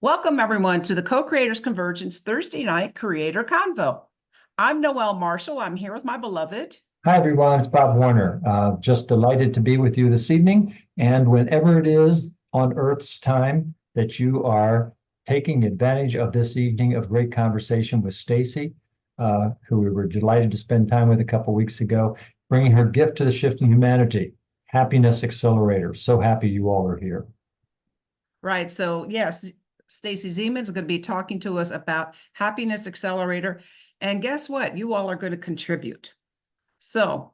Welcome, everyone, to the Co-Creators Convergence Thursday Night Creator Convo. I'm Noel Marshall. I'm here with my beloved. Hi, everyone. It's Bob Warner. Just delighted to be with you this evening. And whenever it is on Earth's time that you are taking advantage of this evening of great conversation with Stacy, who we were delighted to spend time with a couple weeks ago, bringing her gift to the shifting humanity, Happiness Accelerator. So happy you all are here. Right. So, yes, Stacy Zemon is going to be talking to us about Happiness Accelerator. And guess what? You all are going to contribute. So,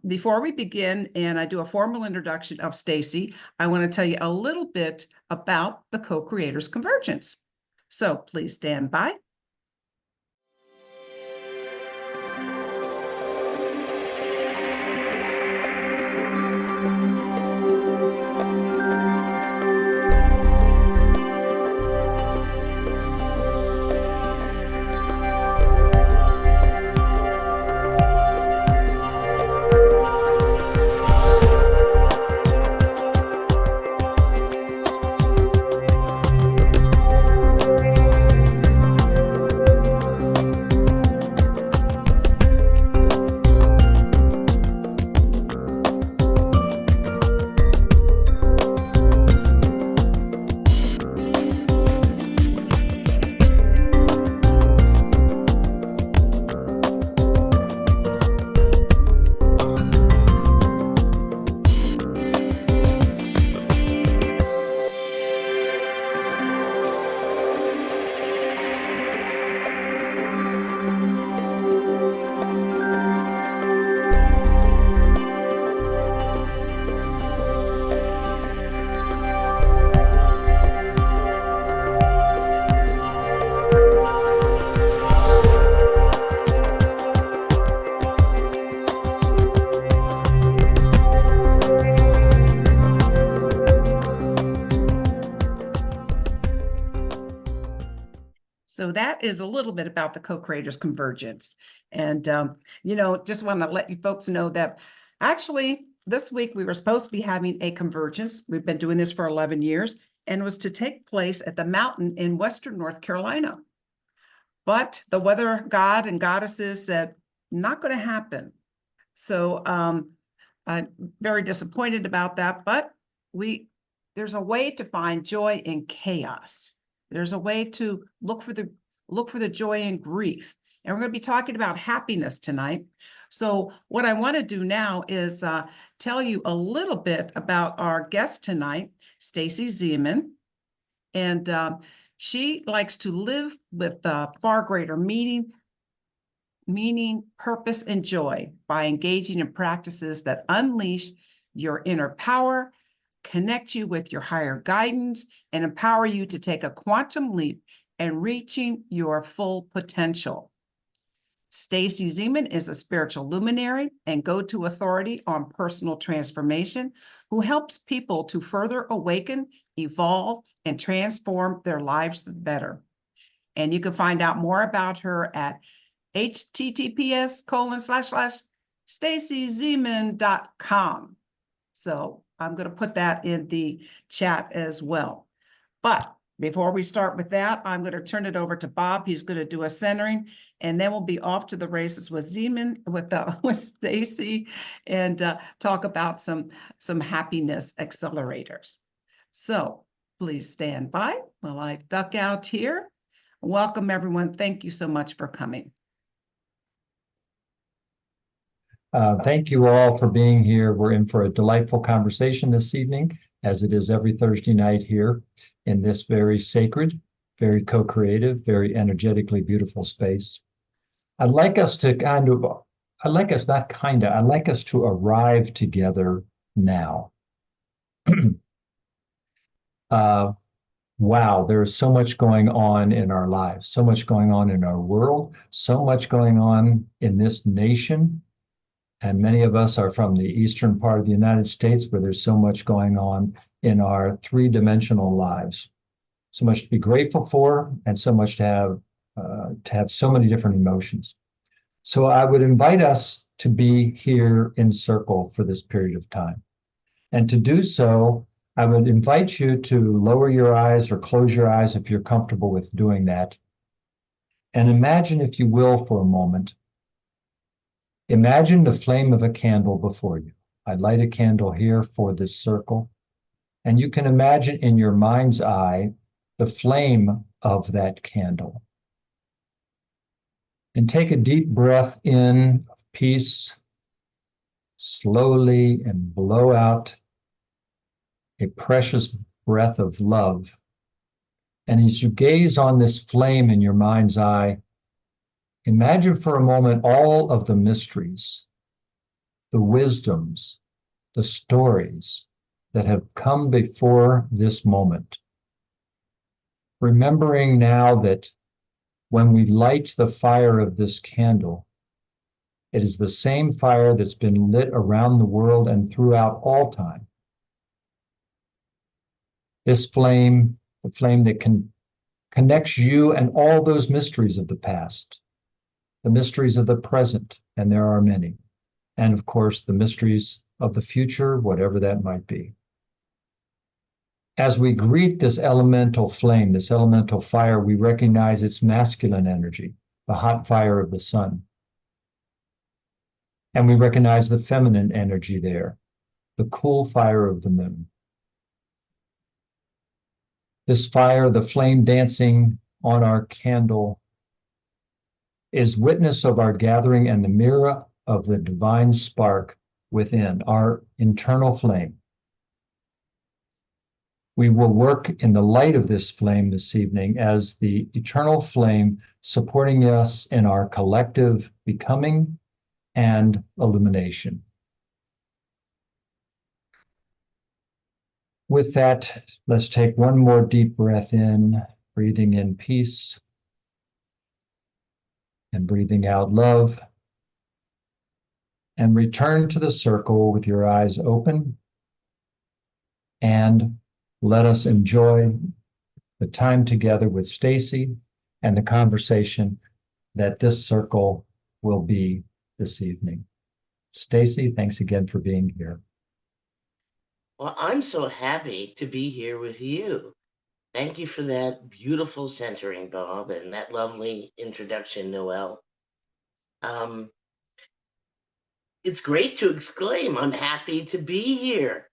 before we begin and I do a formal introduction of Stacy, I want to tell you a little bit about the Co-Creators Convergence. So please stand by. So that is a little bit about the Co-Creators Convergence. And, just want to let you folks know that actually this week we were supposed to be having a convergence. We've been doing this for 11 years and it was to take place at the mountain in Western North Carolina. But the weather god and goddesses said, not going to happen. So I'm very disappointed about that, but there's a way to find joy in chaos. There's a way to look for the joy in grief. And we're going to be talking about happiness tonight. So what I want to do now is tell you a little bit about our guest tonight, Stacy Zemon. And she likes to live with far greater meaning, purpose, and joy by engaging in practices that unleash your inner power, connect you with your higher guidance, and empower you to take a quantum leap and reaching your full potential. Stacy Zemon is a spiritual luminary and go-to authority on personal transformation who helps people to further awaken, evolve, and transform their lives for the better. And you can find out more about her at https://stacyzemon.com. So I'm going to put that in the chat as well. But before we start with that, I'm going to turn it over to Bob. He's going to do a centering, and then we'll be off to the races with Zemon, with Stacy, and talk about some happiness accelerators. So please stand by while I duck out here. Welcome, everyone. Thank you so much for coming. Thank you all for being here. We're in for a delightful conversation this evening, as it is every Thursday night here in this very sacred, very co-creative, very energetically beautiful space. I'd like us to arrive together now. Wow, there's so much going on in our lives, so much going on in our world, so much going on in this nation. And many of us are from the eastern part of the United States, where there's so much going on in our three-dimensional lives. So much to be grateful for, and so much to have so many different emotions. So I would invite us to be here in circle for this period of time. And to do so, I would invite you to lower your eyes or close your eyes if you're comfortable with doing that. And imagine, if you will, for a moment, imagine the flame of a candle before you. I light a candle here for this circle. And you can imagine in your mind's eye the flame of that candle. And take a deep breath in of peace, slowly, and blow out a precious breath of love. And as you gaze on this flame in your mind's eye, imagine for a moment all of the mysteries, the wisdoms, the stories that have come before this moment. Remembering now that when we light the fire of this candle, it is the same fire that's been lit around the world and throughout all time. This flame, the flame that connects you and all those mysteries of the past, the mysteries of the present, and there are many, and of course, the mysteries of the future, whatever that might be. As we greet this elemental flame, this elemental fire, we recognize its masculine energy, the hot fire of the sun. And we recognize the feminine energy there, the cool fire of the moon. This fire, the flame dancing on our candle, is witness of our gathering and the mirror of the divine spark within, our internal flame. We will work in the light of this flame this evening as the eternal flame supporting us in our collective becoming and illumination. With that, let's take one more deep breath in, breathing in peace and breathing out love. And return to the circle with your eyes open, and let us enjoy the time together with Stacy and the conversation that this circle will be this evening. Stacy, thanks again for being here. Well, I'm so happy to be here with you. Thank you for that beautiful centering, Bob, and that lovely introduction, Noel. Um, it's great to exclaim, I'm happy to be here.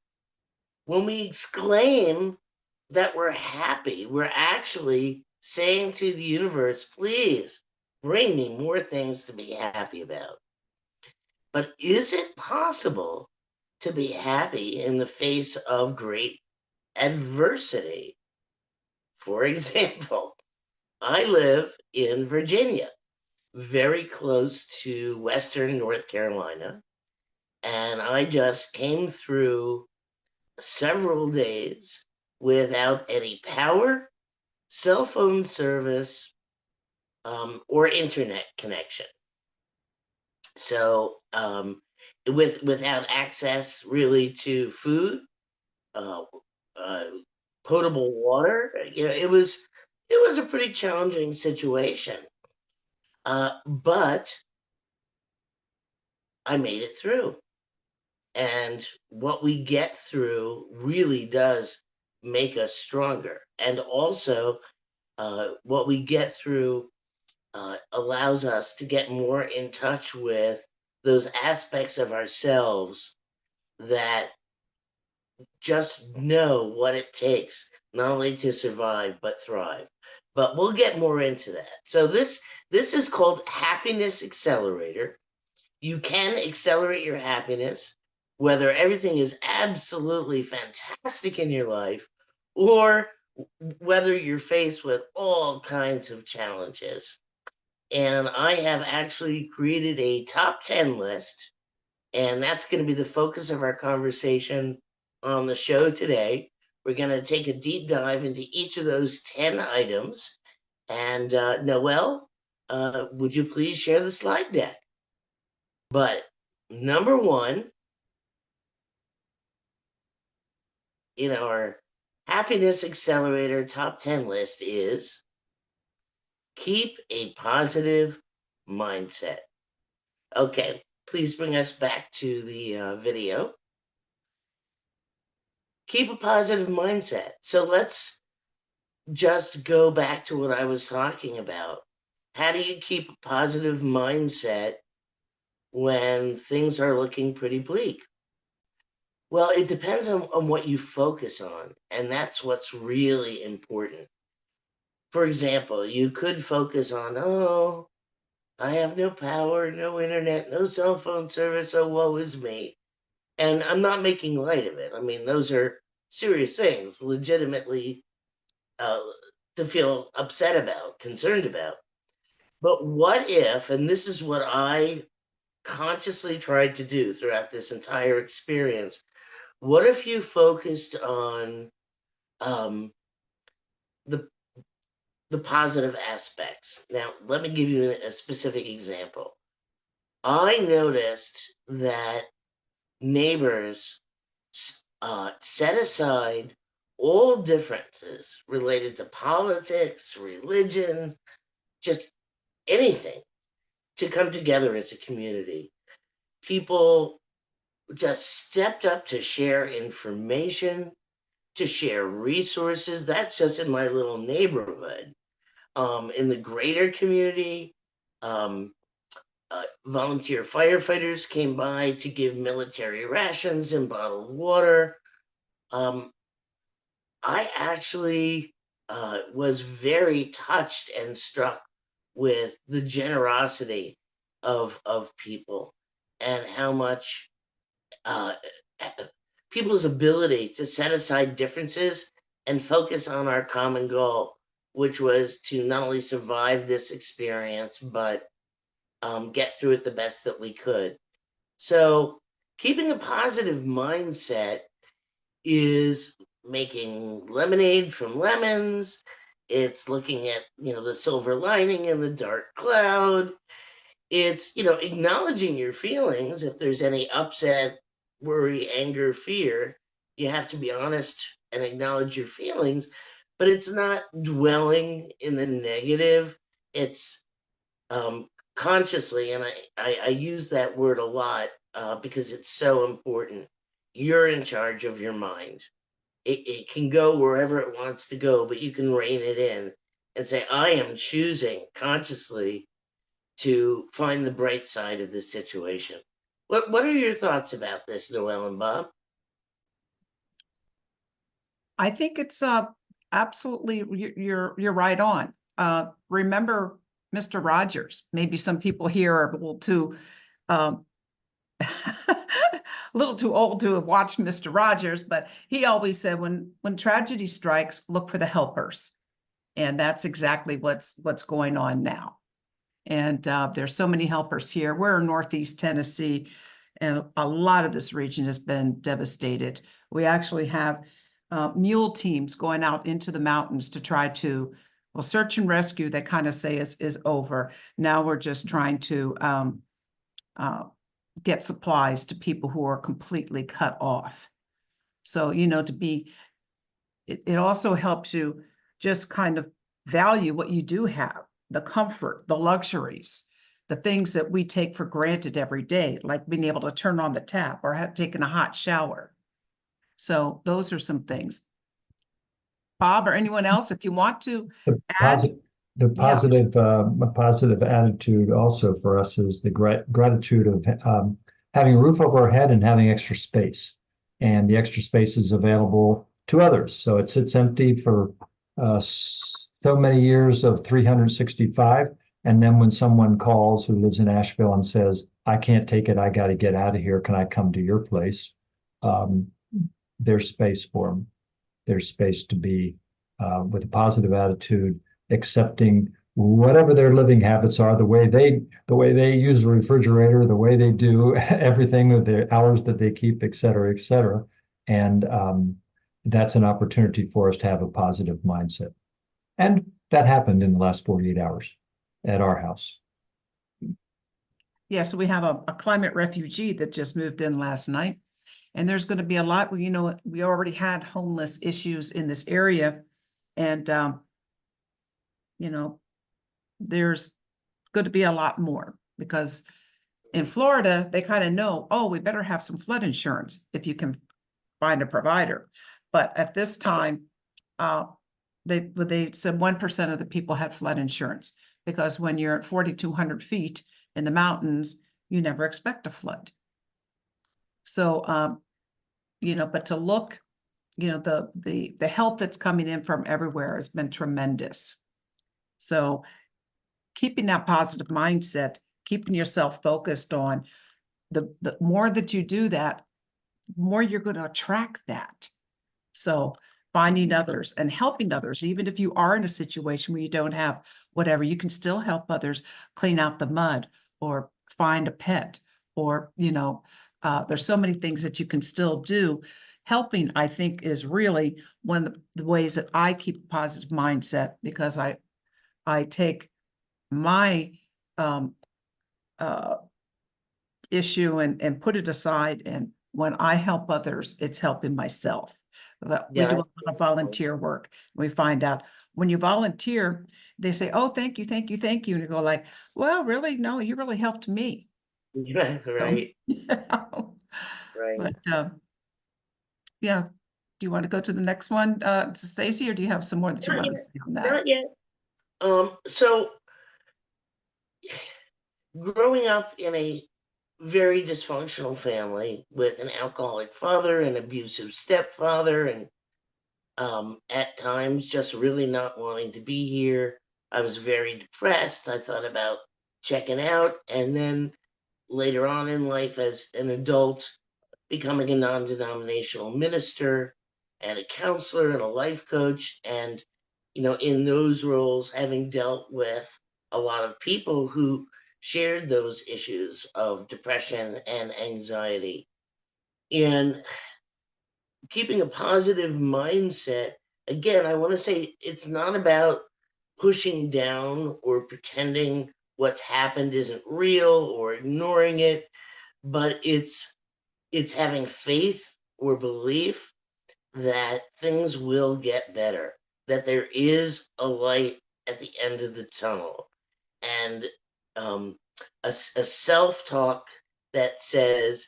When we exclaim that we're happy, we're actually saying to the universe, please bring me more things to be happy about. But is it possible to be happy in the face of great adversity? For example, I live in Virginia, very close to Western North Carolina, and I just came through several days without any power, cell phone service, or internet connection. So, without access really to food, uh, uh, potable water, it was a pretty challenging situation. But I made it through. And what we get through really does make us stronger. And also, what we get through allows us to get more in touch with those aspects of ourselves that just know what it takes, not only to survive, but thrive. But we'll get more into that. So this is called Happiness Accelerator. You can accelerate your happiness, whether everything is absolutely fantastic in your life or whether you're faced with all kinds of challenges. And I have actually created a top 10 list, and that's going to be the focus of our conversation on the show today. We're going to take a deep dive into each of those 10 items. And Noel, would you please share the slide deck? But number one in our Happiness Accelerator top 10 list is keep a positive mindset. Okay, please bring us back to the video. keep a positive mindset. So let's just go back to what I was talking about. How do you keep a positive mindset when things are looking pretty bleak? Well, it depends on what you focus on, and that's what's really important. For example, you could focus on, oh, I have no power, no internet, no cell phone service, oh, woe is me. And I'm not making light of it. I mean, those are serious things, legitimately uh, to feel upset about, concerned about. But what if, and this is what I consciously tried to do throughout this entire experience, what if you focused on um, the the positive aspects? Now, let me give you a specific example. I noticed that neighbors set aside all differences related to politics, religion, just anything to come together as a community. People just stepped up to share information, to share resources. That's just in my little neighborhood. In the greater community, um, volunteer firefighters came by to give military rations and bottled water. Um, I actually was very touched and struck with the generosity of people and how much uh, people's ability to set aside differences and focus on our common goal, which was to not only survive this experience, but get through it the best that we could. So, keeping a positive mindset is making lemonade from lemons. It's looking at, the silver lining in the dark cloud. It's, acknowledging your feelings. If there's any upset, worry, anger, fear, you have to be honest and acknowledge your feelings, but it's not dwelling in the negative. It's um, consciously, and I use that word a lot because it's so important. You're in charge of your mind. It can go wherever it wants to go, but you can rein it in and say, I am choosing consciously to find the bright side of this situation. What are your thoughts about this, Noel and Bob? I think it's absolutely you're right on. Remember Mr. Rogers. Maybe some people here are a little too um, a little too old to have watched Mr. Rogers, but he always said when tragedy strikes, look for the helpers. And that's exactly what's going on now. And there's so many helpers here. We're in Northeast Tennessee, and a lot of this region has been devastated. We actually have mule teams going out into the mountains to try to, well, search and rescue, they kind of say is over. Now we're just trying to uh, get supplies to people who are completely cut off. So, it also helps you just kind of value what you do have, the comfort, the luxuries, the things that we take for granted every day, like being able to turn on the tap or have taken a hot shower. So those are some things. Bob or anyone else, if you want to The add, positive, the yeah, positive, a positive attitude also for us is the gratitude of having a roof over our head and having extra space, and the extra space is available to others. So it sits empty for so many years of 365, and then when someone calls who lives in Asheville and says, "I can't take it, I got to get out of here. Can I come to your place?" Um, there's space for them. There's space to be with a positive attitude, accepting whatever their living habits are, the way they use the refrigerator, the way they do everything with their hours that they keep, et cetera, et cetera. And that's an opportunity for us to have a positive mindset. And that happened in the last 48 hours at our house. yeah, so we have a climate refugee that just moved in last night. And there's going to be a lot, we already had homeless issues in this area. And, there's going to be a lot more because in Florida, they kind of know, oh, we better have some flood insurance if you can find a provider. But at this time, they said 1% of the people had flood insurance, because when you're at 4,200 feet in the mountains, you never expect a flood. So, but to look, the help that's coming in from everywhere has been tremendous. So keeping that positive mindset, keeping yourself focused on the more that you do that, the more you're going to attract that. So finding others and helping others, even if you are in a situation where you don't have whatever, you can still help others clean out the mud or find a pet, or, there's so many things that you can still do. Helping, I think, is really one of the ways that I keep a positive mindset, because I take my issue and put it aside. And when I help others, it's helping myself. We Yeah, do a lot of volunteer work. We find out when you volunteer, they say, "Oh, thank you, thank you, thank you." And you go like, "Well, really? No, you really helped me." yeah, So, right, but right. yeah. Do you want to go to the next one, Stacy, or do you have some more that you Not want to yet. say on that? Not yet. So growing up in a very dysfunctional family with an alcoholic father, an abusive stepfather, and at times just really not wanting to be here. I was very depressed. I thought about checking out. And then later on in life, as an adult, becoming a non denominational minister and a counselor and a life coach. And, in those roles, having dealt with a lot of people who shared those issues of depression and anxiety. And keeping a positive mindset, again, I want to say it's not about pushing down or pretending what's happened isn't real or ignoring it, but it's having faith or belief that things will get better, that there is a light at the end of the tunnel, and um, a self-talk that says,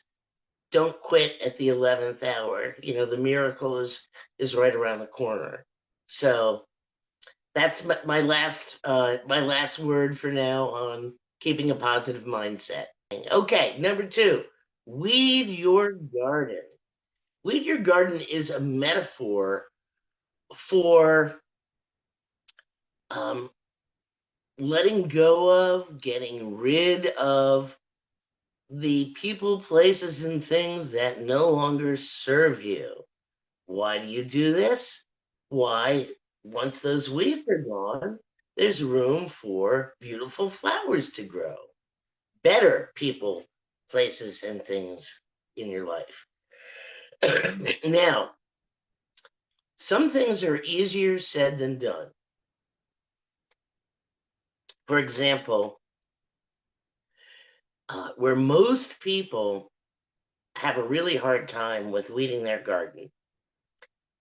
don't quit at the 11th hour. The miracle is right around the corner. So that's my last word for now on keeping a positive mindset. Okay, number 2, weed your garden. Weed your garden is a metaphor for um, letting go of, getting rid of the people, places, and things that no longer serve you. Why do you do this? Why, once those weeds are gone, there's room for beautiful flowers to grow, better people, places, and things in your life. Now, some things are easier said than done. For example, where most people have a really hard time with weeding their garden,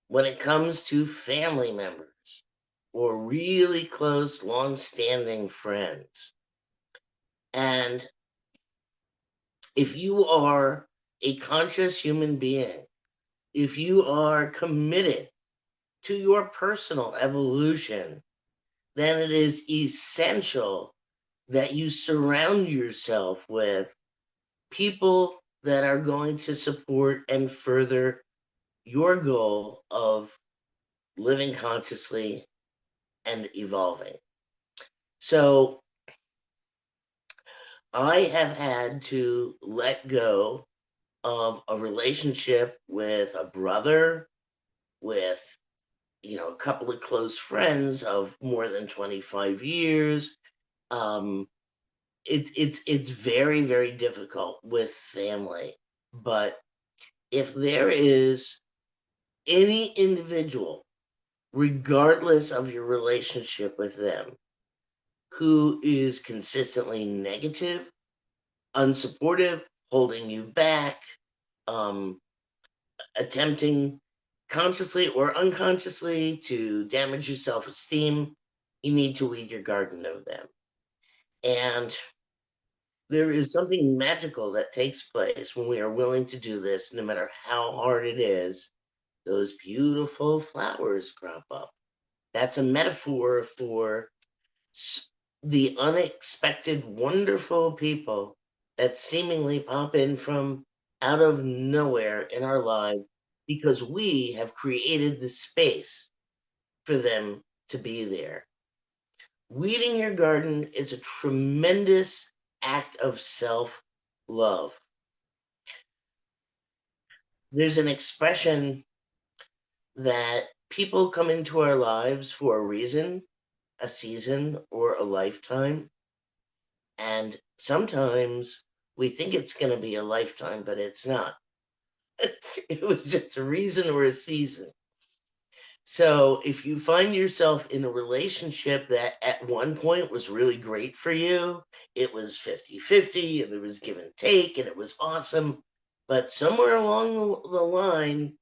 when it comes to family members or really close, long-standing friends. And if you are a conscious human being, if you are committed to your personal evolution, then it is essential that you surround yourself with people that are going to support and further your goal of living consciously and evolving. So I have had to let go of a relationship with a brother, with a couple of close friends of more than 25 years. Um, it's very, very difficult with family. But if there is any individual, regardless of your relationship with them, who is consistently negative, unsupportive, holding you back, um, attempting consciously or unconsciously to damage your self-esteem, you need to weed your garden of them. And there is something magical that takes place when we are willing to do this, no matter how hard it is. those beautiful flowers crop up. That's a metaphor for the unexpected, wonderful people that seemingly pop in from out of nowhere in our lives because we have created the space for them to be there. Weeding your garden is a tremendous act of self love. There's an expression that people come into our lives for a reason, a season, or a lifetime. And sometimes we think it's going to be a lifetime, but it's not. It was just a reason or a season. So if you find yourself in a relationship that at one point was really great for you, it was 50-50, and there was give and take, and it was awesome. But somewhere along the line,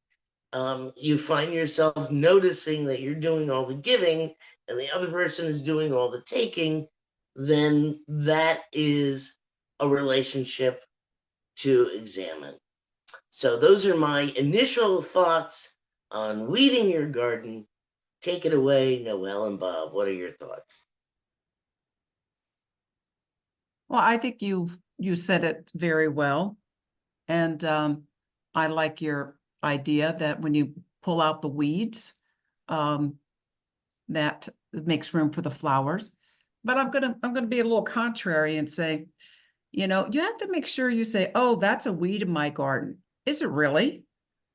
you find yourself noticing that you're doing all the giving and the other person is doing all the taking, then that is a relationship to examine. So those are my initial thoughts on weeding your garden. Take it away, Noel and Bob. What are your thoughts? Well, I think you said it very well. And I like your idea that when you pull out the weeds, that makes room for the flowers. But I'm gonna be a little contrary and say, you have to make sure you say, oh, that's a weed in my garden. Is it really?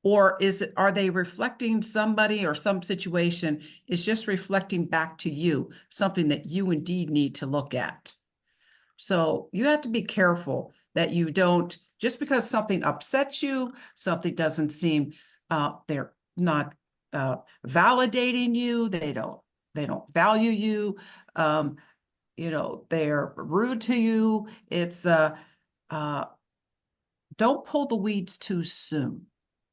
Or are they reflecting somebody or some situation is just reflecting back to you, something that you indeed need to look at? So you have to be careful that you don't, just because something upsets you, something doesn't seem, they're not validating you, they don't value you, they're rude to you. It's uh, don't pull the weeds too soon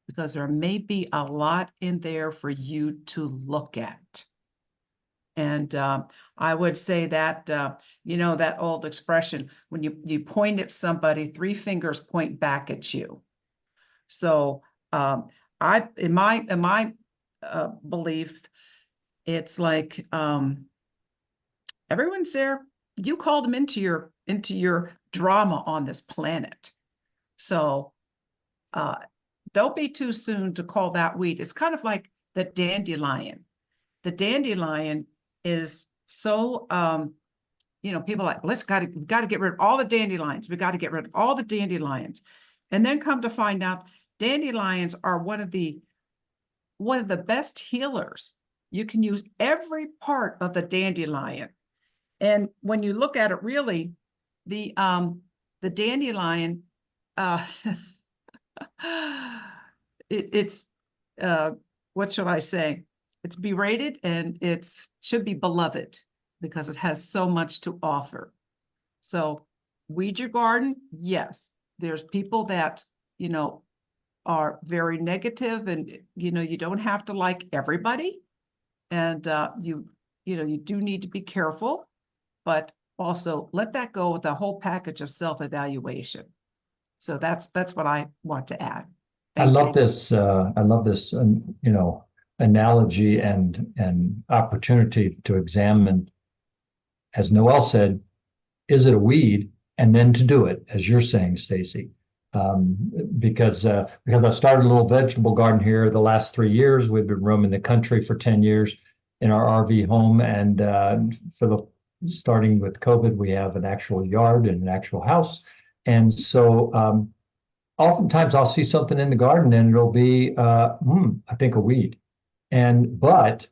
because there may be a lot in there for you to look at. And I would say that, that old expression, when you point at somebody, three fingers point back at you. So in my belief, it's like everyone's there. You called them into your drama on this planet. So don't be too soon to call that weed. It's kind of like the dandelion. The dandelion is so people are like, we got to get rid of all the dandelions. We got to get rid of all the dandelions. And then come to find out dandelions are one of the best healers. You can use every part of the dandelion. And when you look at it really, the dandelion it's what should I say? It's berated and it should be beloved because it has so much to offer. So weed your garden. Yes, there's people that, are very negative and, you don't have to like everybody. And you do need to be careful, but also let that go with the whole package of self-evaluation. So that's what I want to add. I love this. I love this. Analogy and opportunity to examine, as Noel said, is it a weed, and then to do it, as you're saying, Stacy. Because I started a little vegetable garden here the last 3 years. We've been roaming the country for 10 years in our RV home, and starting with COVID, we have an actual yard and an actual house, and so. Oftentimes I'll see something in the garden and it'll be, I think a weed. But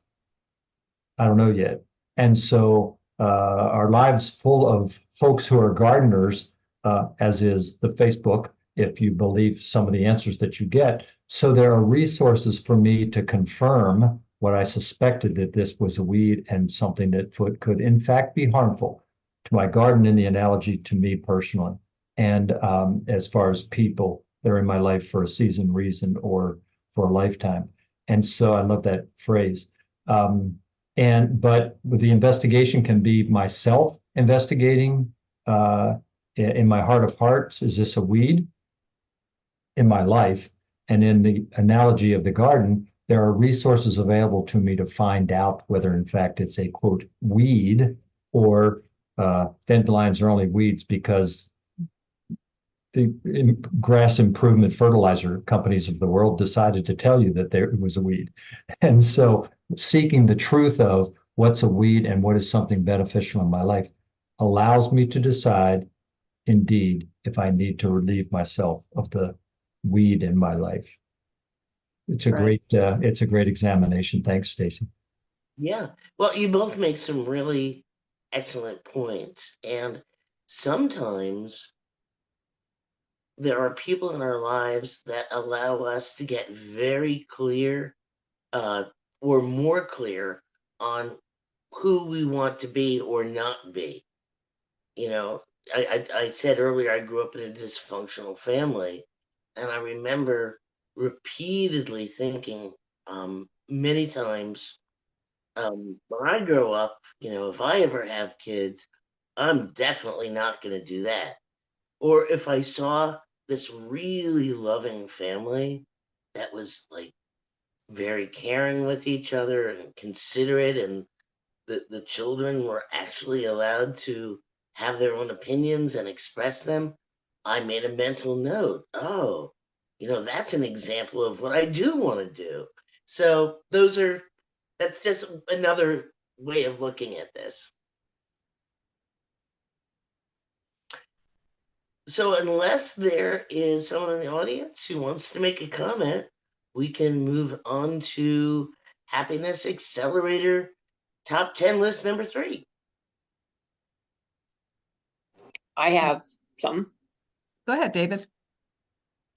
I don't know yet. And so our lives full of folks who are gardeners, as is the Facebook, if you believe some of the answers that you get. So there are resources for me to confirm what I suspected, that this was a weed and something that could in fact be harmful to my garden, in the analogy to me personally. And as far as people, they're in my life for a season, reason, or for a lifetime. And so I love that phrase. But the investigation can be myself investigating in my heart of hearts, is this a weed in my life? And in the analogy of the garden, there are resources available to me to find out whether, in fact, it's a quote weed or dandelions are only weeds because the grass improvement fertilizer companies of the world decided to tell you that it was a weed. And so seeking the truth of what's a weed and what is something beneficial in my life allows me to decide, indeed, if I need to relieve myself of the weed in my life. Right. It's a great examination. Thanks, Stacy. Yeah. Well, you both make some really excellent points. And sometimes there are people in our lives that allow us to get very clear, uh, or more clear on who we want to be or not be. You know, I said earlier I grew up in a dysfunctional family, and I remember repeatedly thinking many times, when I grow up, if I ever have kids, I'm definitely not going to do that. Or if I saw this really loving family that was like very caring with each other and considerate, and the children were actually allowed to have their own opinions and express them, I made a mental note. Oh, that's an example of what I do want to do. So that's just another way of looking at this. So unless there is someone in the audience who wants to make a comment, we can move on to Happiness Accelerator top 10 list number 3. I have something. Go ahead, David.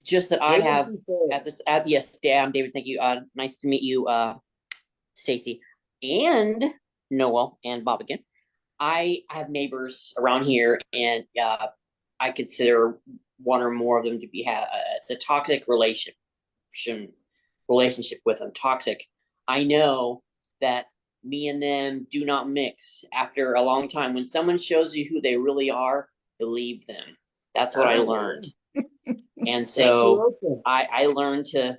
Just that I David, have you say it. yes, I'm David. Thank you. Nice to meet you, Stacy, and Noel and Bob again. I have neighbors around here, and I consider one or more of them to be it's a toxic relationship with them. Toxic. I know that me and them do not mix after a long time. When someone shows you who they really are, believe them. That's what I learned. And so I learned to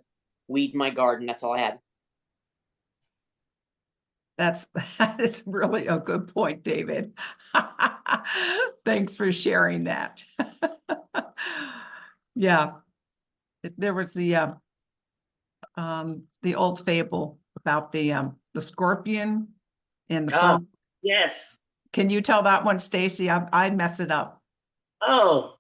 weed my garden. That's all I had. That's really a good point, David. Thanks for sharing that. Yeah, there was the old fable about the scorpion and the frog. Yes. Can you tell that one, Stacy? I mess it up. Oh,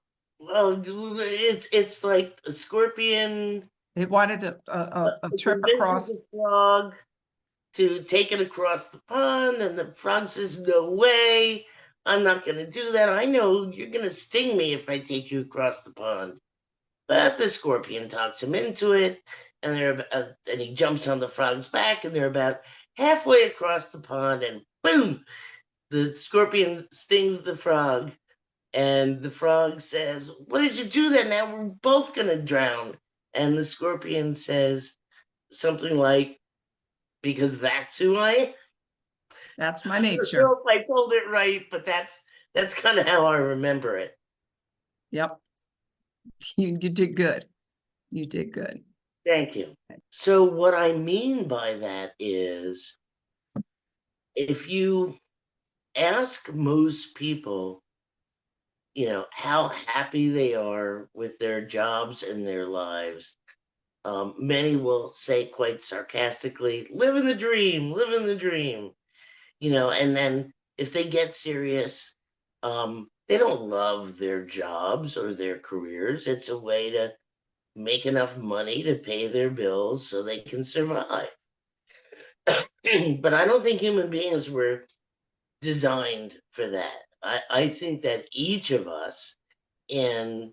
well, it's like a scorpion It wanted a trip convinces across. the frog to take it across the pond, and the frog says, "No way, I'm not going to do that. I know you're going to sting me if I take you across the pond." But the scorpion talks him into it, and and he jumps on the frog's back, and they're about halfway across the pond, and boom, the scorpion stings the frog. And the frog says, "What did you do then? Now we're both going to drown." And the scorpion says something like, "Because that's who I am." That's my I don't nature. know if I told it right, but that's kind of how I remember it. Yep. You did good. You did good. Thank you. So what I mean by that is, if you ask most people, how happy they are with their jobs and their lives, many will say quite sarcastically, "Living the dream, living the dream." And then if they get serious, they don't love their jobs or their careers. It's a way to make enough money to pay their bills so they can survive. But I don't think human beings were designed for that. I think that each of us in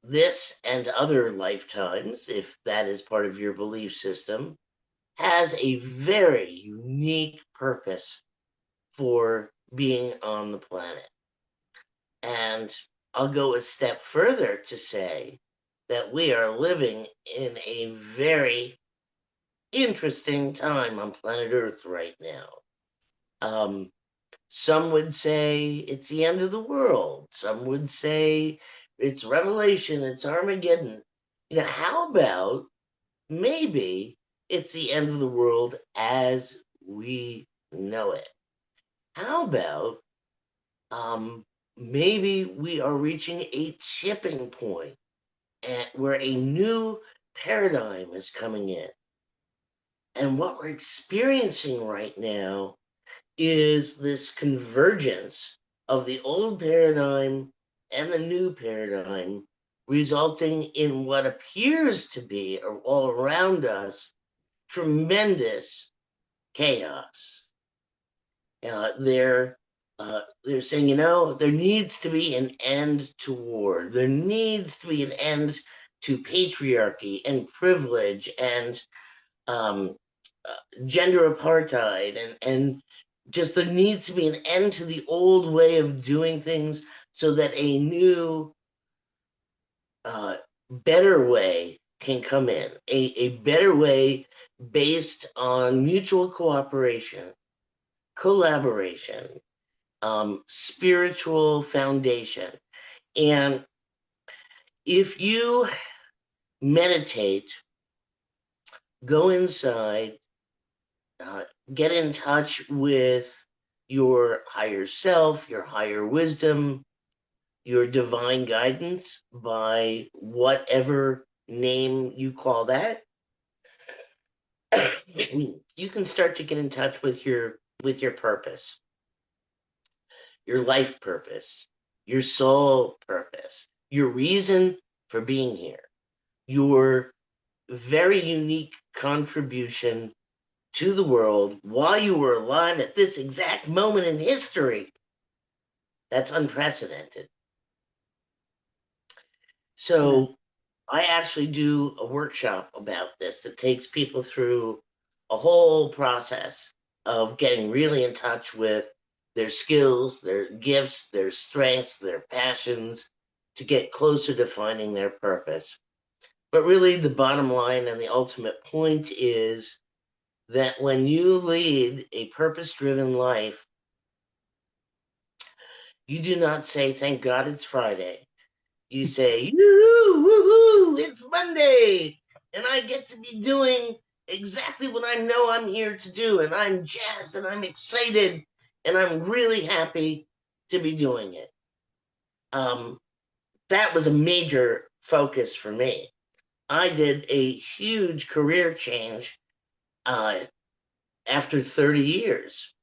this and other lifetimes, if that is part of your belief system, has a very unique purpose for being on the planet. And I'll go a step further to say that we are living in a very interesting time on planet Earth right now. Some would say it's the end of the world. Some would say it's Revelation, it's Armageddon. How about maybe it's the end of the world as we know it. How about maybe we are reaching a tipping point where a new paradigm is coming in. And what we're experiencing right now is this convergence of the old paradigm and the new paradigm, resulting in what appears to be all around us tremendous chaos. They're saying, there needs to be an end to war. There needs to be an end to patriarchy and privilege and gender apartheid, and just there needs to be an end to the old way of doing things so that a new, better way can come in, a better way based on mutual cooperation, collaboration, spiritual foundation. And if you meditate, go inside, get in touch with your higher self, your higher wisdom, your divine guidance, by whatever name you call that, you can start to get in touch with your purpose, your life purpose, your soul purpose, your reason for being here, your very unique contribution to the world while you were alive at this exact moment in history. That's unprecedented. So I actually do a workshop about this that takes people through a whole process of getting really in touch with their skills, their gifts, their strengths, their passions, to get closer to finding their purpose. But really, the bottom line and the ultimate point is that when you lead a purpose-driven life, you do not say, thank God it's Friday. You say, yoo-hoo, woohoo, it's Monday, and I get to be doing exactly what I know I'm here to do, and I'm jazzed, and I'm excited, and I'm really happy to be doing it. That was a major focus for me. I did a huge career change after 30 years.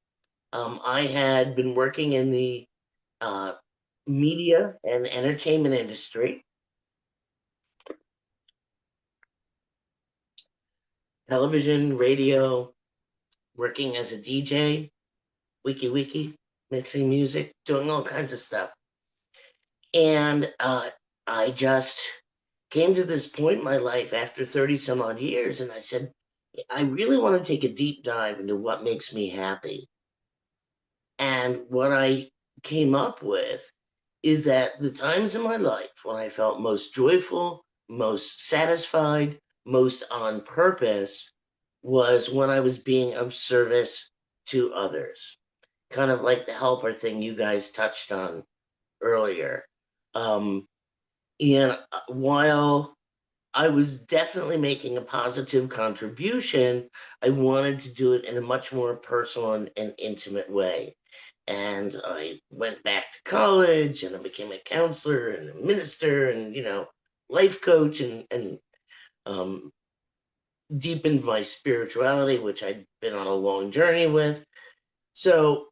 I had been working in the media and entertainment industry, television, radio, working as a DJ, wiki, mixing music, doing all kinds of stuff. And I just came to this point in my life after 30 some odd years, and I said, I really want to take a deep dive into what makes me happy. And what I came up with is that the times in my life when I felt most joyful, most satisfied, most on purpose was when I was being of service to others. Kind of like the helper thing you guys touched on earlier. And while I was definitely making a positive contribution, I wanted to do it in a much more personal and intimate way. And I went back to college, and I became a counselor and a minister and, life coach, and deepened my spirituality, which I'd been on a long journey with. So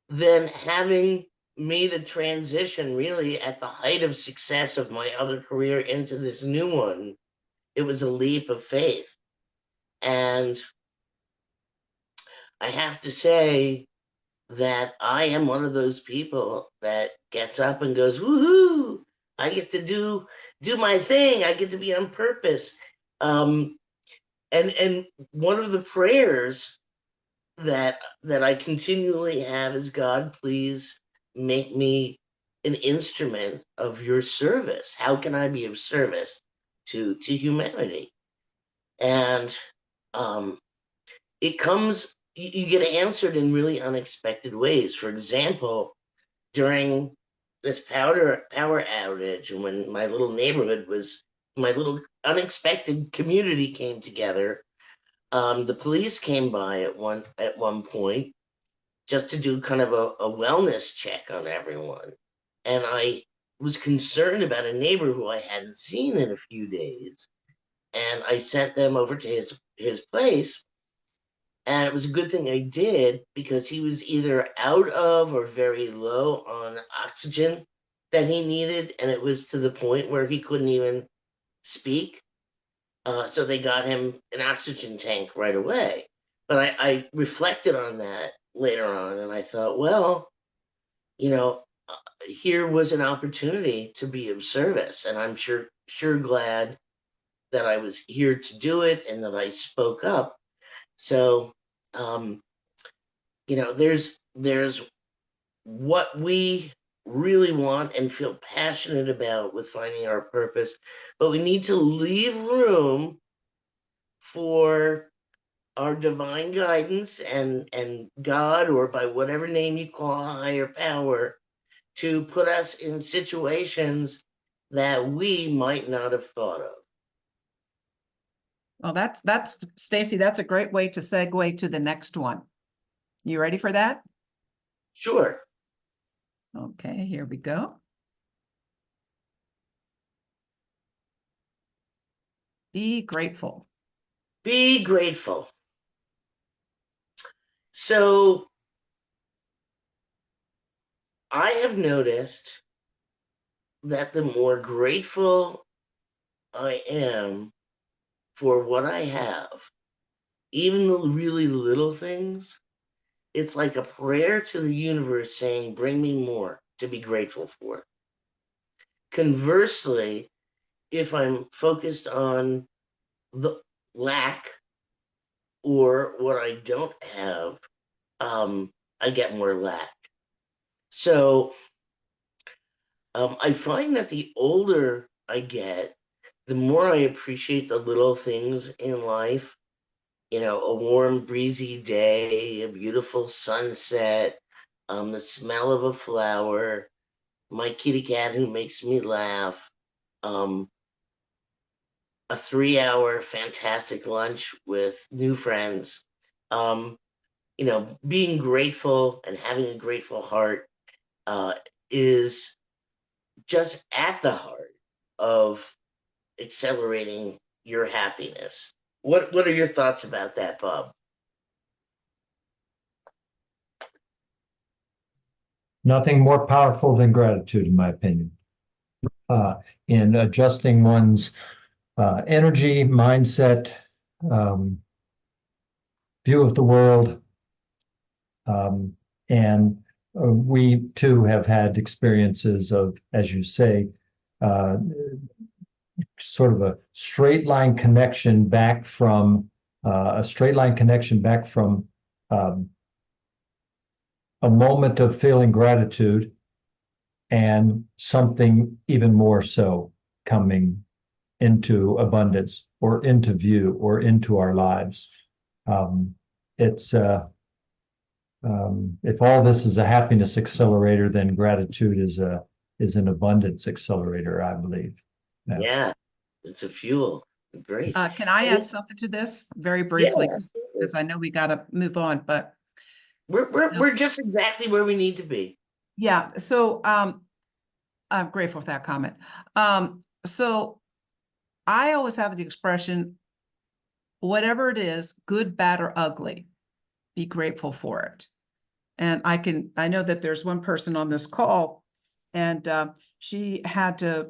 then, having made a transition really at the height of success of my other career into this new one, it was a leap of faith. And I have to say that I am one of those people that gets up and goes, woohoo, I get to do my thing. I get to be on purpose. And one of the prayers that I continually have is, God, please make me an instrument of your service. How can I be of service to humanity? And it comes, you get answered in really unexpected ways. For example, during this power outage, when my little neighborhood was my little unexpected community came together. The police came by at one point just to do kind of a wellness check on everyone. And I was concerned about a neighbor who I hadn't seen in a few days. And I sent them over to his place. And it was a good thing I did, because he was either out of or very low on oxygen that he needed. And it was to the point where he couldn't even speak. So they got him an oxygen tank right away. But I reflected on that later on, and I thought, well, here was an opportunity to be of service, and I'm sure glad that I was here to do it and that I spoke up. So, there's what we really want and feel passionate about with finding our purpose, but we need to leave room for our divine guidance and God, or by whatever name you call a higher power, to put us in situations that we might not have thought of. Well, that's Stacy, that's a great way to segue to the next one. You ready for that? Sure. Okay, here we go. Be grateful. Be grateful. So I have noticed that the more grateful I am for what I have, even the really little things, it's like a prayer to the universe saying, bring me more to be grateful for. Conversely, if I'm focused on the lack or what I don't have, I get more lack. So I find that the older I get, the more I appreciate the little things in life. A warm, breezy day, a beautiful sunset, the smell of a flower, my kitty cat who makes me laugh, a 3-hour fantastic lunch with new friends. Being grateful and having a grateful heart is just at the heart of accelerating your happiness. What are your thoughts about that, Bob? Nothing more powerful than gratitude, in my opinion, in adjusting one's energy, mindset, view of the world. And we too have had experiences of, as you say, sort of a straight line connection back from a moment of feeling gratitude and something even more so coming into abundance or into view or into our lives. If all this is a happiness accelerator, then gratitude is an abundance accelerator, I believe. Yeah, it's a fuel. Great. Can I add something to this very briefly? Because I know we got to move on, but we're just exactly where we need to be. yeah. So I'm grateful for that comment. So I always have the expression, whatever it is, good, bad, or ugly, be grateful for it. And I know that there's one person on this call, and she had to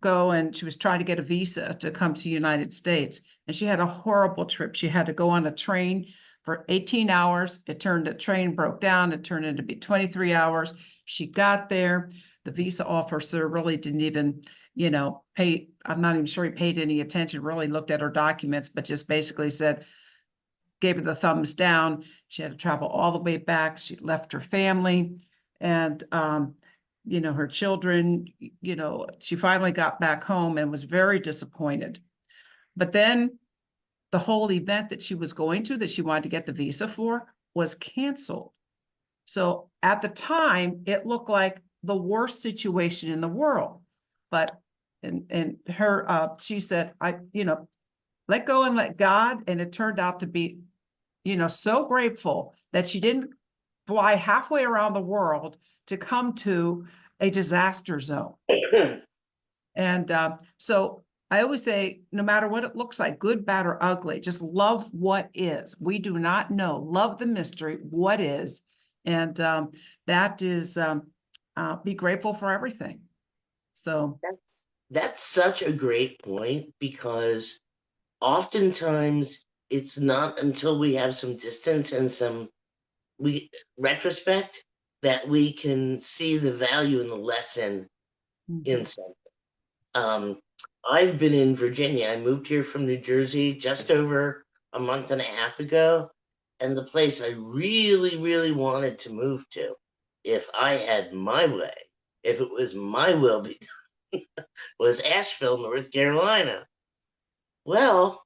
go, and she was trying to get a visa to come to the United States. And she had a horrible trip. She had to go on a train for 18 hours. The train broke down. It turned into be 23 hours. She got there. The visa officer really didn't even, pay. I'm not even sure he paid any attention, really looked at her documents, but just basically gave her the thumbs down. She had to travel all the way back. She left her family and, her children. She finally got back home and was very disappointed. But then the whole event that she was going to, that she wanted to get the visa for, was canceled. So at the time, it looked like the worst situation in the world. But and her, she said, let go and let God. And it turned out to be, so grateful that she didn't fly halfway around the world to come to a disaster zone. And so I always say, no matter what it looks like, good, bad, or ugly, just love what is. We do not know. Love the mystery, what is. And that is be grateful for everything. So That's such a great point, because oftentimes it's not until we have some distance and some retrospect that we can see the value and the lesson in something. I've been in Virginia. I moved here from New Jersey just over a month and a half ago, and the place I really, really wanted to move to, if I had my way, if it was my will be done, was Asheville, North Carolina. Well,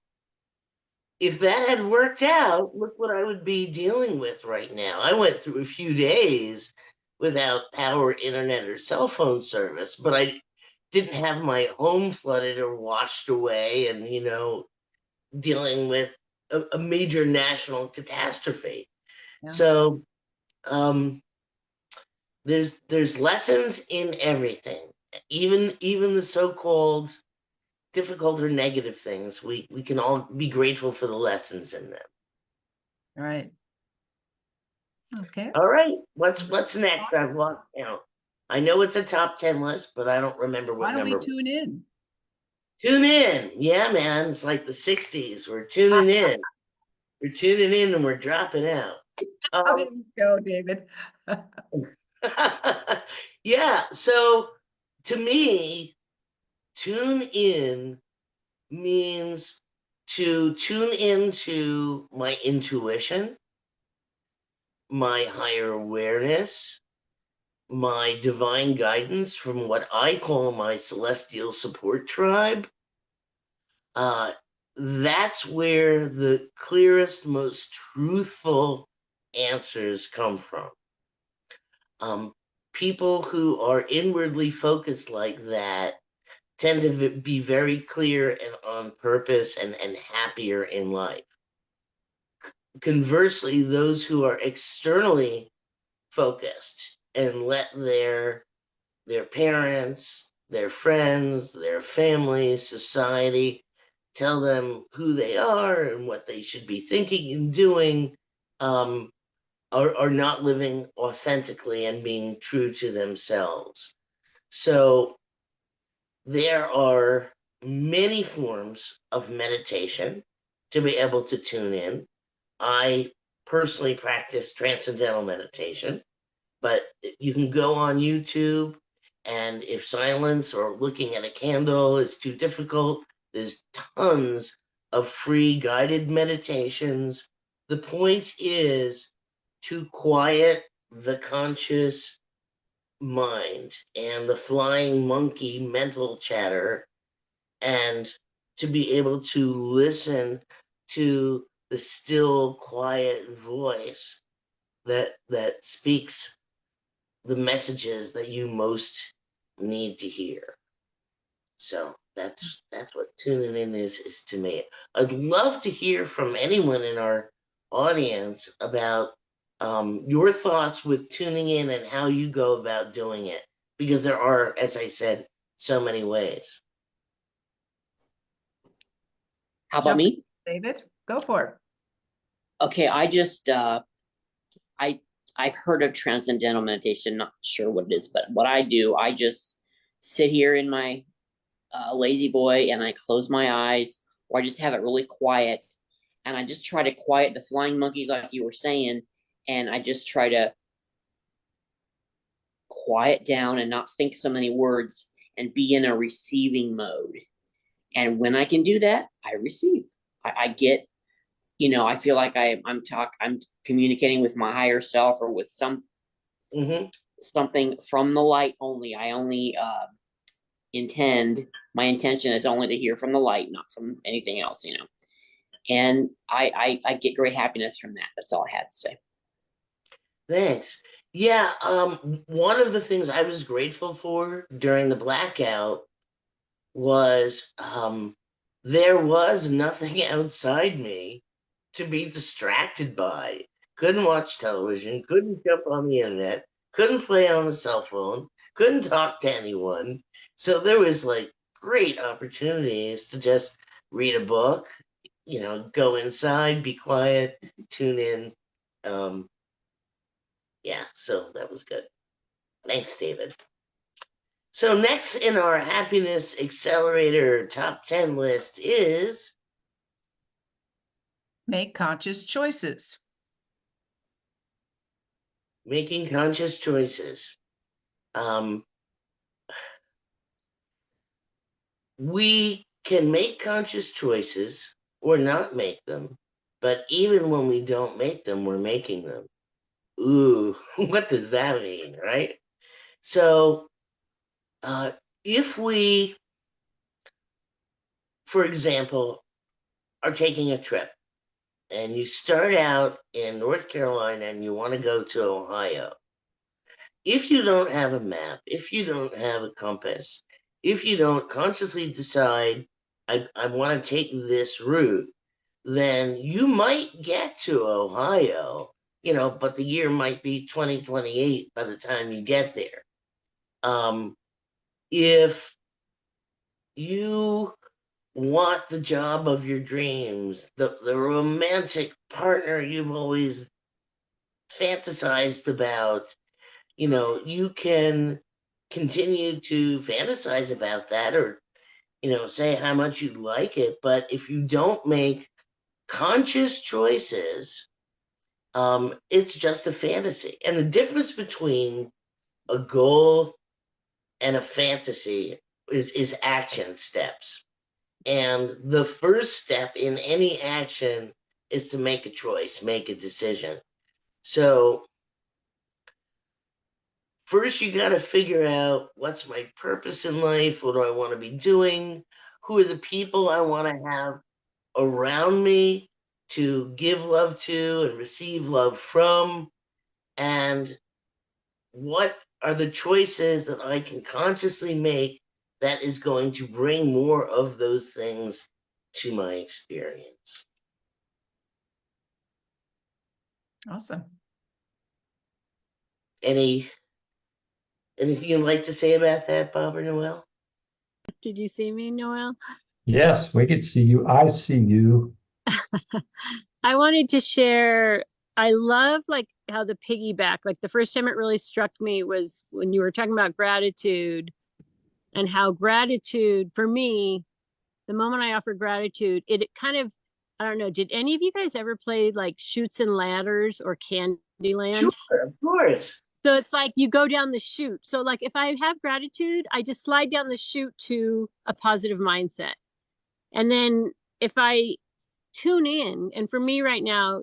if that had worked out, look what I would be dealing with right now. I went through a few days without power, internet, or cell phone service, but I didn't have my home flooded or washed away and, dealing with a major national catastrophe. Yeah. So there's lessons in everything, even the so-called difficult or negative things. We can all be grateful for the lessons in them. All right. Okay. All right. What's next? I've lost count. I know it's a top 10 list, but I don't remember what Why don't we number. tune in? Tune in. Yeah, man. It's like the 60s. We're tuning in. We're tuning in and we're dropping out. How did you go, David? Yeah. So to me, tune in means to tune into my intuition, my higher awareness, my divine guidance from what I call my celestial support tribe. That's where the clearest, most truthful answers come from. People who are inwardly focused like that tend to be very clear and on purpose and happier in life. Conversely, those who are externally focused and let their parents, their friends, their families, society tell them who they are and what they should be thinking and doing, are not living authentically and being true to themselves. So there are many forms of meditation to be able to tune in. I personally practice transcendental meditation, but you can go on YouTube, and if silence or looking at a candle is too difficult, there's tons of free guided meditations. The point is to quiet the conscious mind and the flying monkey mental chatter, and to be able to listen to the still quiet voice that speaks the messages that you most need to hear. So that's what tuning in is to me. I'd love to hear from anyone in our audience about your thoughts with tuning in and how you go about doing it, because there are, as I said, so many ways. How about Jump me? David, go for it. Okay, I just I've heard of transcendental meditation, not sure what it is, but what I do, I just sit here in my lazy boy and I close my eyes, or I just have it really quiet, and I just try to quiet the flying monkeys like you were saying, and I just try to quiet down and not think so many words and be in a receiving mode. And when I can do that, I receive. I get, I feel like I'm communicating with my higher self, or with something from the light only. I only my intention is only to hear from the light, not from anything else, And I get great happiness from that. That's all I had to say. Thanks. Yeah, one of the things I was grateful for during the blackout was there was nothing outside me to be distracted by. Couldn't watch television, couldn't jump on the internet, couldn't play on the cell phone, couldn't talk to anyone. So there was like great opportunities to just read a book, go inside, be quiet, tune in. Yeah, so that was good. Thanks, David. So next in our Happiness Accelerator top 10 list is Make conscious choices. making conscious choices. We can make conscious choices or not make them, but even when we don't make them, we're making them. Ooh, what does that mean, right? So if we, for example, are taking a trip and you start out in North Carolina and you want to go to Ohio, if you don't have a map, if you don't have a compass, if you don't consciously decide, I want to take this route, then you might get to Ohio, but the year might be 2028 by the time you get there. If you want the job of your dreams, the romantic partner you've always fantasized about, you can continue to fantasize about that or, say how much you like it. But if you don't make conscious choices, it's just a fantasy. And the difference between a goal and a fantasy is action steps. And the first step in any action is to make a choice, make a decision. So first, you got to figure out what's my purpose in life? What do I want to be doing? Who are the people I want to have around me to give love to and receive love from? And what are the choices that I can consciously make that is going to bring more of those things to my experience? Awesome. Anything you'd like to say about that, Bob or Noel? Did you see me, Noel? Yes, we could see you. I see you. I wanted to share, I love like how the piggyback, like the first time it really struck me was when you were talking about gratitude and how gratitude for me, the moment I offer gratitude, it kind of, I don't know, did any of you guys ever play like Chutes and Ladders or Candyland? Sure, of course. So it's like you go down the chute. So like if I have gratitude, I just slide down the chute to a positive mindset. And then if I tune in, and for me right now,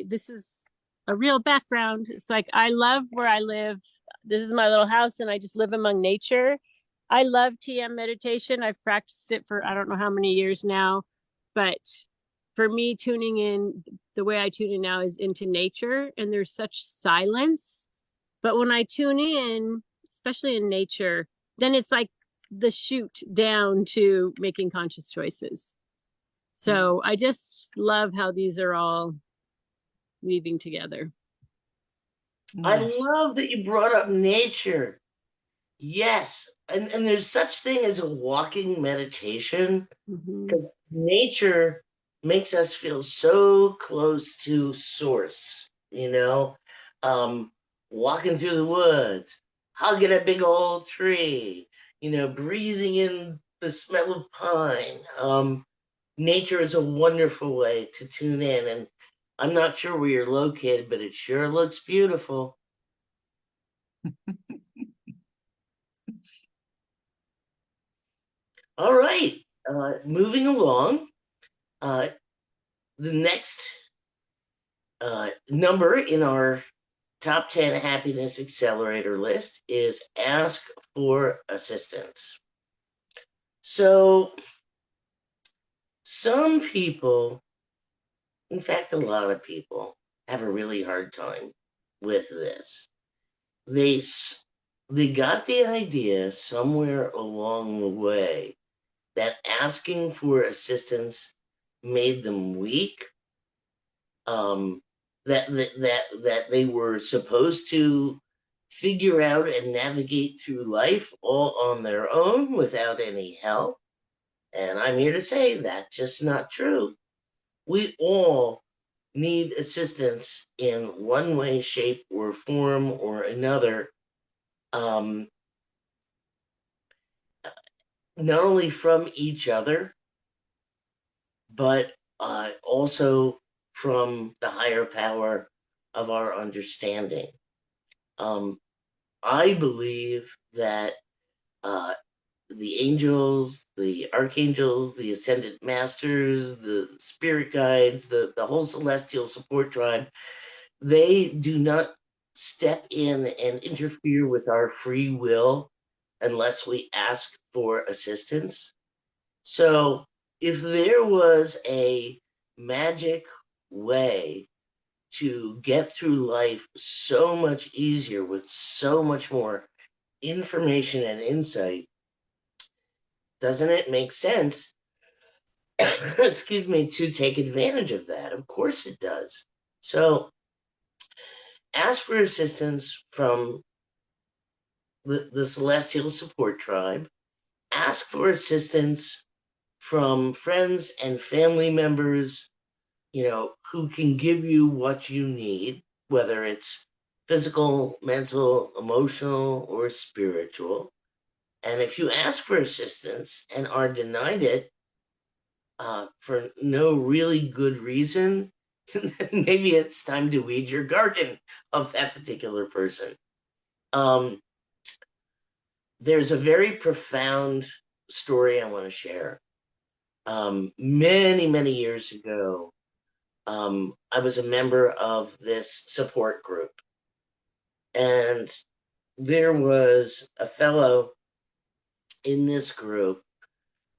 this is a real background. It's like I love where I live. This is my little house and I just live among nature. I love TM meditation. I've practiced it for I don't know how many years now, but for me, tuning in, the way I tune in now is into nature, and there's such silence. But when I tune in, especially in nature, then it's like the chute down to making conscious choices. So I just love how these are all weaving together. I love that you brought up nature. Yes. And there's such thing as a walking meditation. Because nature makes us feel so close to source, walking through the woods, hugging a big old tree, breathing in the smell of pine. Nature is a wonderful way to tune in. And I'm not sure where you're located, but it sure looks beautiful. All right. Moving along. The next number in our top 10 Happiness Accelerator list is ask for assistance. So some people, in fact, a lot of people, have a really hard time with this. They got the idea somewhere along the way that asking for assistance made them weak, that they were supposed to figure out and navigate through life all on their own without any help. And I'm here to say that's just not true. We all need assistance in one way, shape, or form or another. Not only from each other, but also from the higher power of our understanding. I believe that the angels, the archangels, the ascended masters, the spirit guides, the whole celestial support tribe, they do not step in and interfere with our free will unless we ask for assistance. So if there was a magic way to get through life so much easier with so much more information and insight, doesn't it make sense, excuse me, to take advantage of that? Of course it does. So ask for assistance from the celestial support tribe. Ask for assistance from friends and family members, who can give you what you need, whether it's physical, mental, emotional, or spiritual. And if you ask for assistance and are denied it for no really good reason, then maybe it's time to weed your garden of that particular person. There's a very profound story I want to share. Many, many years ago, I was a member of this support group. And there was a fellow in this group.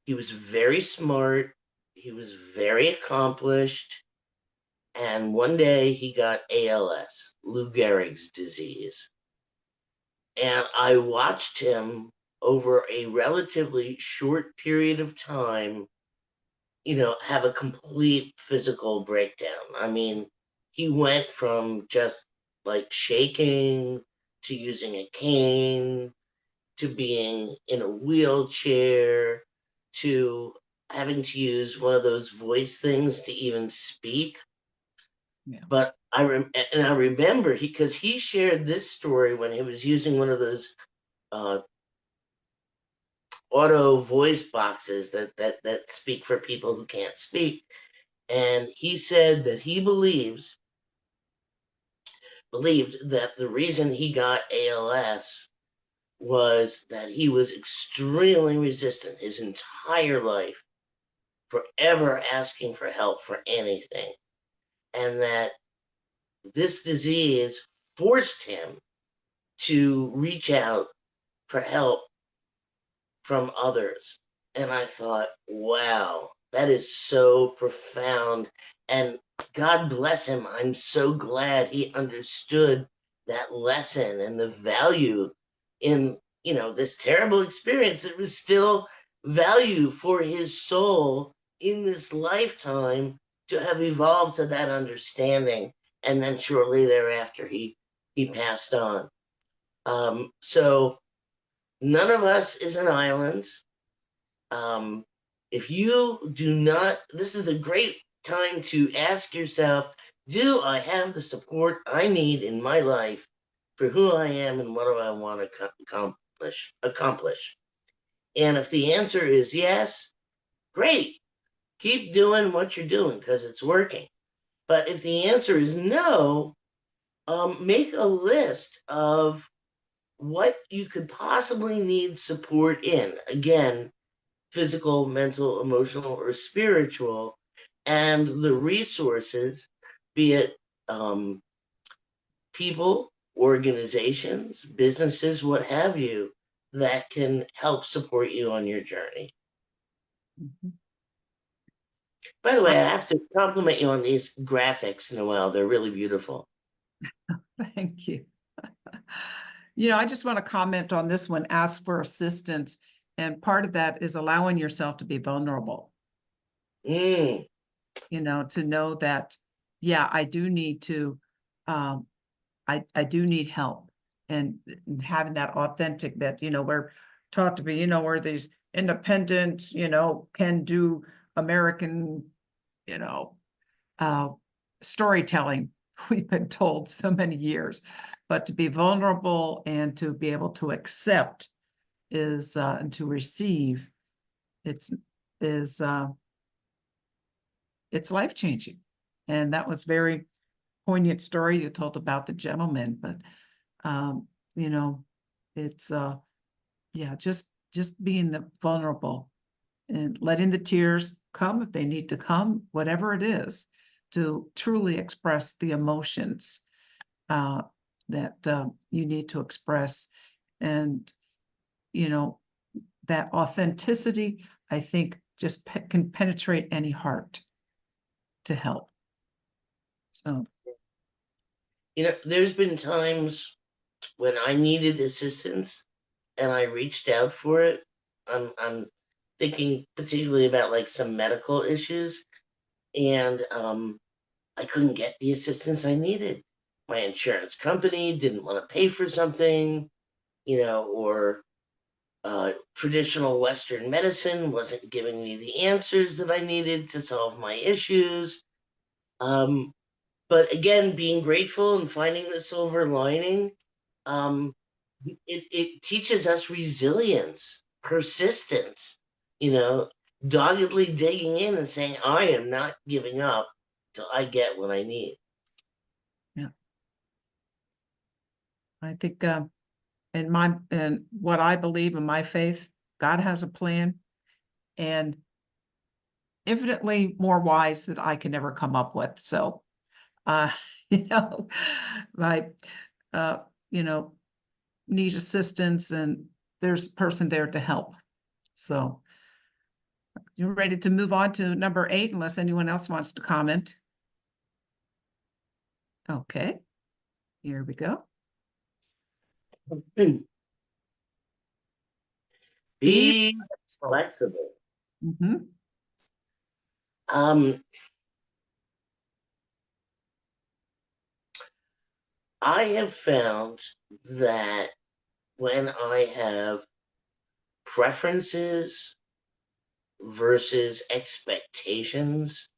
He was very smart. He was very accomplished. And one day he got ALS, Lou Gehrig's disease. And I watched him over a relatively short period of time, have a complete physical breakdown. I mean, he went from just like shaking to using a cane to being in a wheelchair to having to use one of those voice things to even speak. Yeah. But I remember because he shared this story when he was using one of those auto voice boxes that speak for people who can't speak. And he said that he believed that the reason he got ALS was that he was extremely resistant his entire life, forever asking for help for anything. And that this disease forced him to reach out for help from others. And I thought, wow, that is so profound. And God bless him. I'm so glad he understood that lesson and the value in, this terrible experience. It was still value for his soul in this lifetime to have evolved to that understanding. And then shortly thereafter, he passed on. So none of us is an island. If you do not, this is a great time to ask yourself, do I have the support I need in my life for who I am and what do I want to accomplish? And if the answer is yes, great. Keep doing what you're doing because it's working. But if the answer is no, make a list of what you could possibly need support in. Again, physical, mental, emotional, or spiritual, and the resources, be it people, organizations, businesses, what have you, that can help support you on your journey. Mhm. By the way, I have to compliment you on these graphics, Noel. They're really beautiful. Thank you. I just want to comment on this one, ask for assistance. And part of that is allowing yourself to be vulnerable, Mm, you know, to know that, yeah, I do need to, I do need help, and having that authentic, that, you know, we're taught to be, you know, we're these independent, you know, can do American, you know, uh, storytelling we've been told so many years, but to be vulnerable and to be able to accept is, and to receive, it's, is, it's life-changing. And that was very poignant story you told about the gentleman, but, um, you know, it's, yeah, just being the vulnerable and letting the tears come if they need to come, whatever it is, to truly express the emotions, uh, that, you need to express. And, you know, that authenticity, I think, just can penetrate any heart to help. So, there's been times when I needed assistance and I reached out for it. I'm thinking particularly about like some medical issues, and I couldn't get the assistance I needed. My insurance company didn't want to pay for something, or traditional Western medicine wasn't giving me the answers that I needed to solve my issues. Um, but again, being grateful and finding the silver lining, um, it teaches us resilience, persistence, doggedly digging in and saying, I am not giving up till I get what I need. yeah, I think, and what I believe in my faith, God has a plan, and infinitely more wise than I can ever come up with. So, uh, you know, I, uh, you know, need assistance, and there's a person there to help. So, you're ready to move on to number 8, unless anyone else wants to comment. Okay, here we go. Be flexible. Mm-hmm. I have found that when I have preferences versus expectations,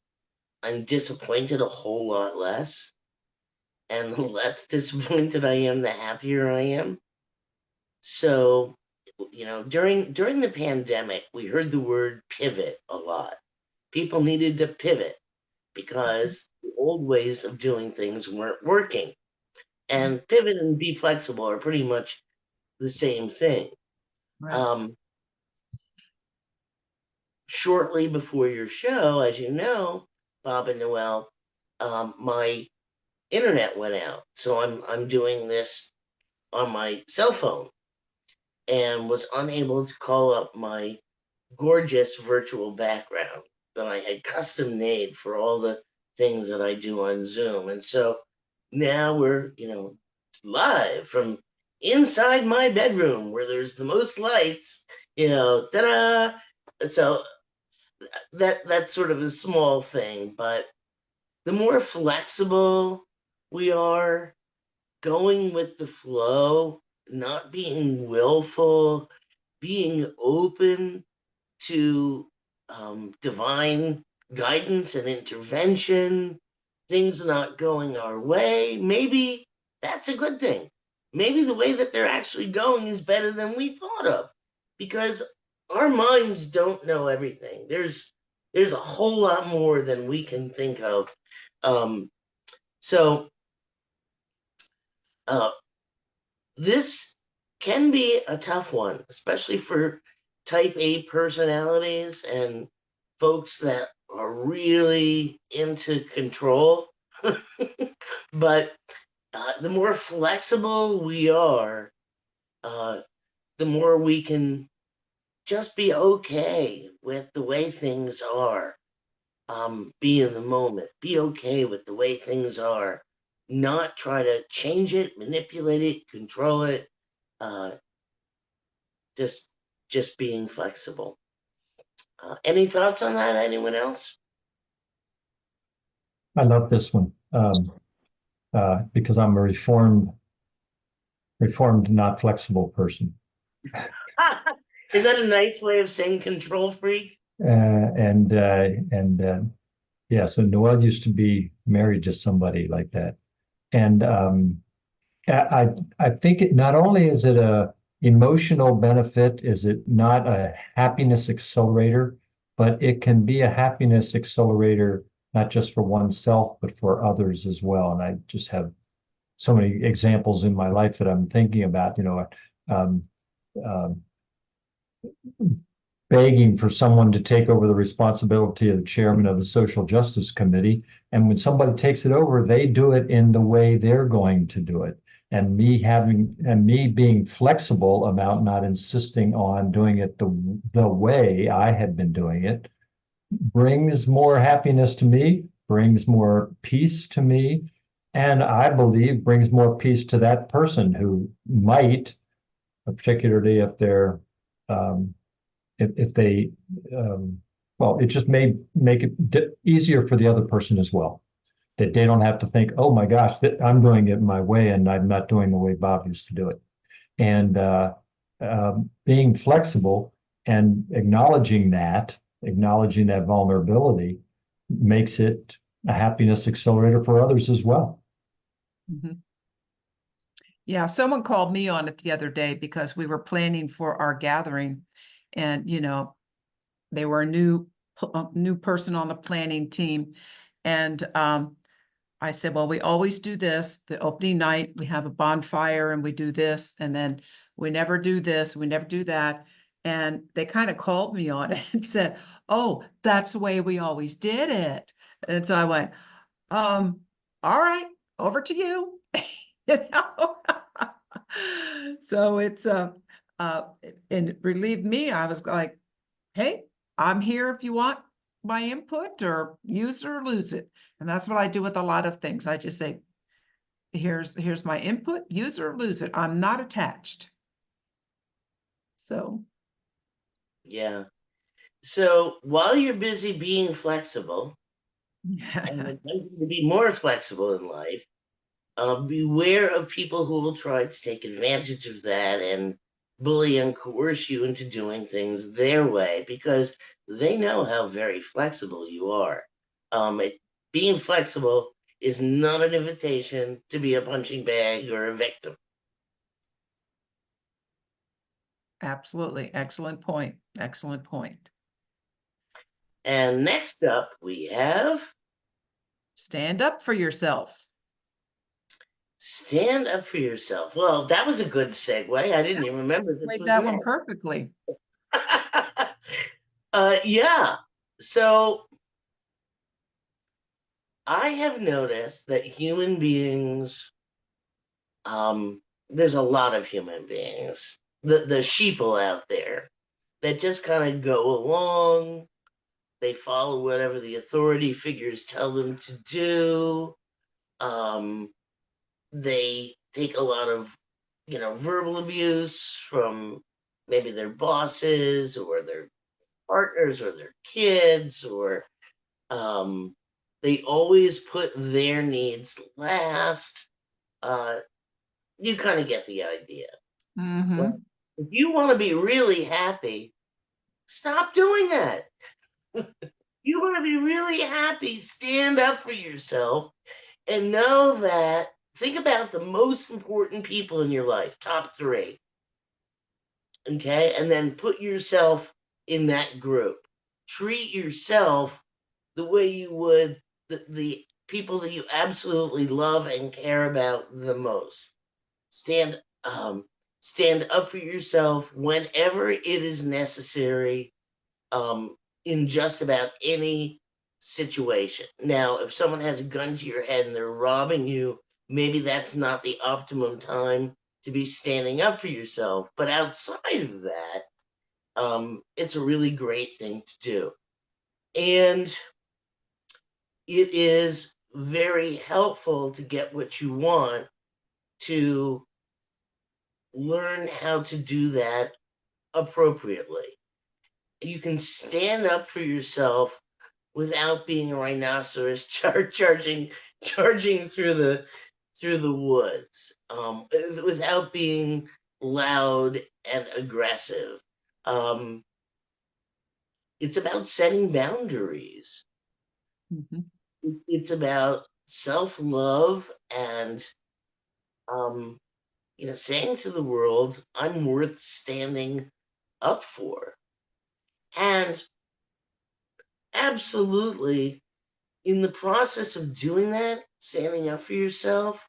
I'm disappointed a whole lot less. And the less disappointed I am, the happier I am. So, during the pandemic, we heard the word pivot a lot. People needed to pivot because the old ways of doing things weren't working. And pivot and be flexible are pretty much the same thing. Right. Shortly before your show, as you know, Bob and Noel, my internet went out, so I'm doing this on my cell phone, and was unable to call up my gorgeous virtual background that I had custom made for all the things that I do on Zoom. And so now we're, live from inside my bedroom where there's the most lights, ta-da. So that's sort of a small thing, but the more flexible we are, going with the flow, not being willful, being open to divine guidance and intervention, things not going our way, maybe that's a good thing. Maybe the way that they're actually going is better than we thought of, because our minds don't know everything. There's a whole lot more than we can think of. So uh, this can be a tough one, especially for type A personalities and folks that are really into control. But the more flexible we are, the more we can just be okay with the way things are. Be in the moment, be okay with the way things are, not try to change it, manipulate it, control it. Just just being flexible. Any thoughts on that? Anyone else? I love this one because I'm a reformed, not flexible person. Is that a nice way of saying control freak? Yeah, so Noel used to be married to somebody like that. And I think it not only is it a emotional benefit, is it not a happiness accelerator, but it can be a happiness accelerator not just for oneself, but for others as well. And I just have so many examples in my life that I'm thinking about, um, um, begging for someone to take over the responsibility of the chairman of the social justice committee. And when somebody takes it over, they do it in the way they're going to do it. And me being flexible about not insisting on doing it the way I had been doing it brings more happiness to me, brings more peace to me, and I believe brings more peace to that person who might, particularly if they're if they well, it just may make it easier for the other person as well, that they don't have to think, oh my gosh, I'm doing it my way and I'm not doing the way Bob used to do it. And being flexible and acknowledging that vulnerability makes it a happiness accelerator for others as well. Mhm. Yeah, someone called me on it the other day because we were planning for our gathering, and they were a new person on the planning team, and I said, well, we always do this. The opening night, we have a bonfire and we do this, and then we never do this, we never do that. And they kind of called me on it and said, oh, that's the way we always did it. And so I went, all right, over to you. You know? So it's and it relieved me. I was like, hey, I'm here if you want my input, or use it or lose it. And that's what I do with a lot of things. I just say, here's my input, use it or lose it. I'm not attached. So Yeah. So while you're busy being flexible, and to be more flexible in life, beware of people who will try to take advantage of that and bully and coerce you into doing things their way, because they know how very flexible you are. Being flexible is not an invitation to be a punching bag or a victim. absolutely. Excellent point. Excellent point. And next up, we have Stand up for yourself. stand up for yourself. Well, that was a good segue. I didn't even remember this Played was that one next. perfectly. Yeah. So I have noticed that human beings, there's a lot of human beings, the sheeple out there that just kind of go along. They follow whatever the authority figures tell them to do. They take a lot of, verbal abuse from maybe their bosses or their partners or their kids, or they always put their needs last. You kind of get the idea. Mm-hmm. Well, if you want to be really happy, stop doing that. You want to be really happy, stand up for yourself and know that, think about the most important people in your life, top 3. Okay. And then put yourself in that group. Treat yourself the way you would the people that you absolutely love and care about the most. Stand stand up for yourself whenever it is necessary, in just about any situation. Now, if someone has a gun to your head and they're robbing you, maybe that's not the optimum time to be standing up for yourself. But outside of that, it's a really great thing to do. And it is very helpful to get what you want, to learn how to do that appropriately. You can stand up for yourself without being a rhinoceros charging through the woods, without being loud and aggressive. It's about setting boundaries. Mhm. It's about self-love and saying to the world, I'm worth standing up for. And absolutely, in the process of doing that, standing up for yourself,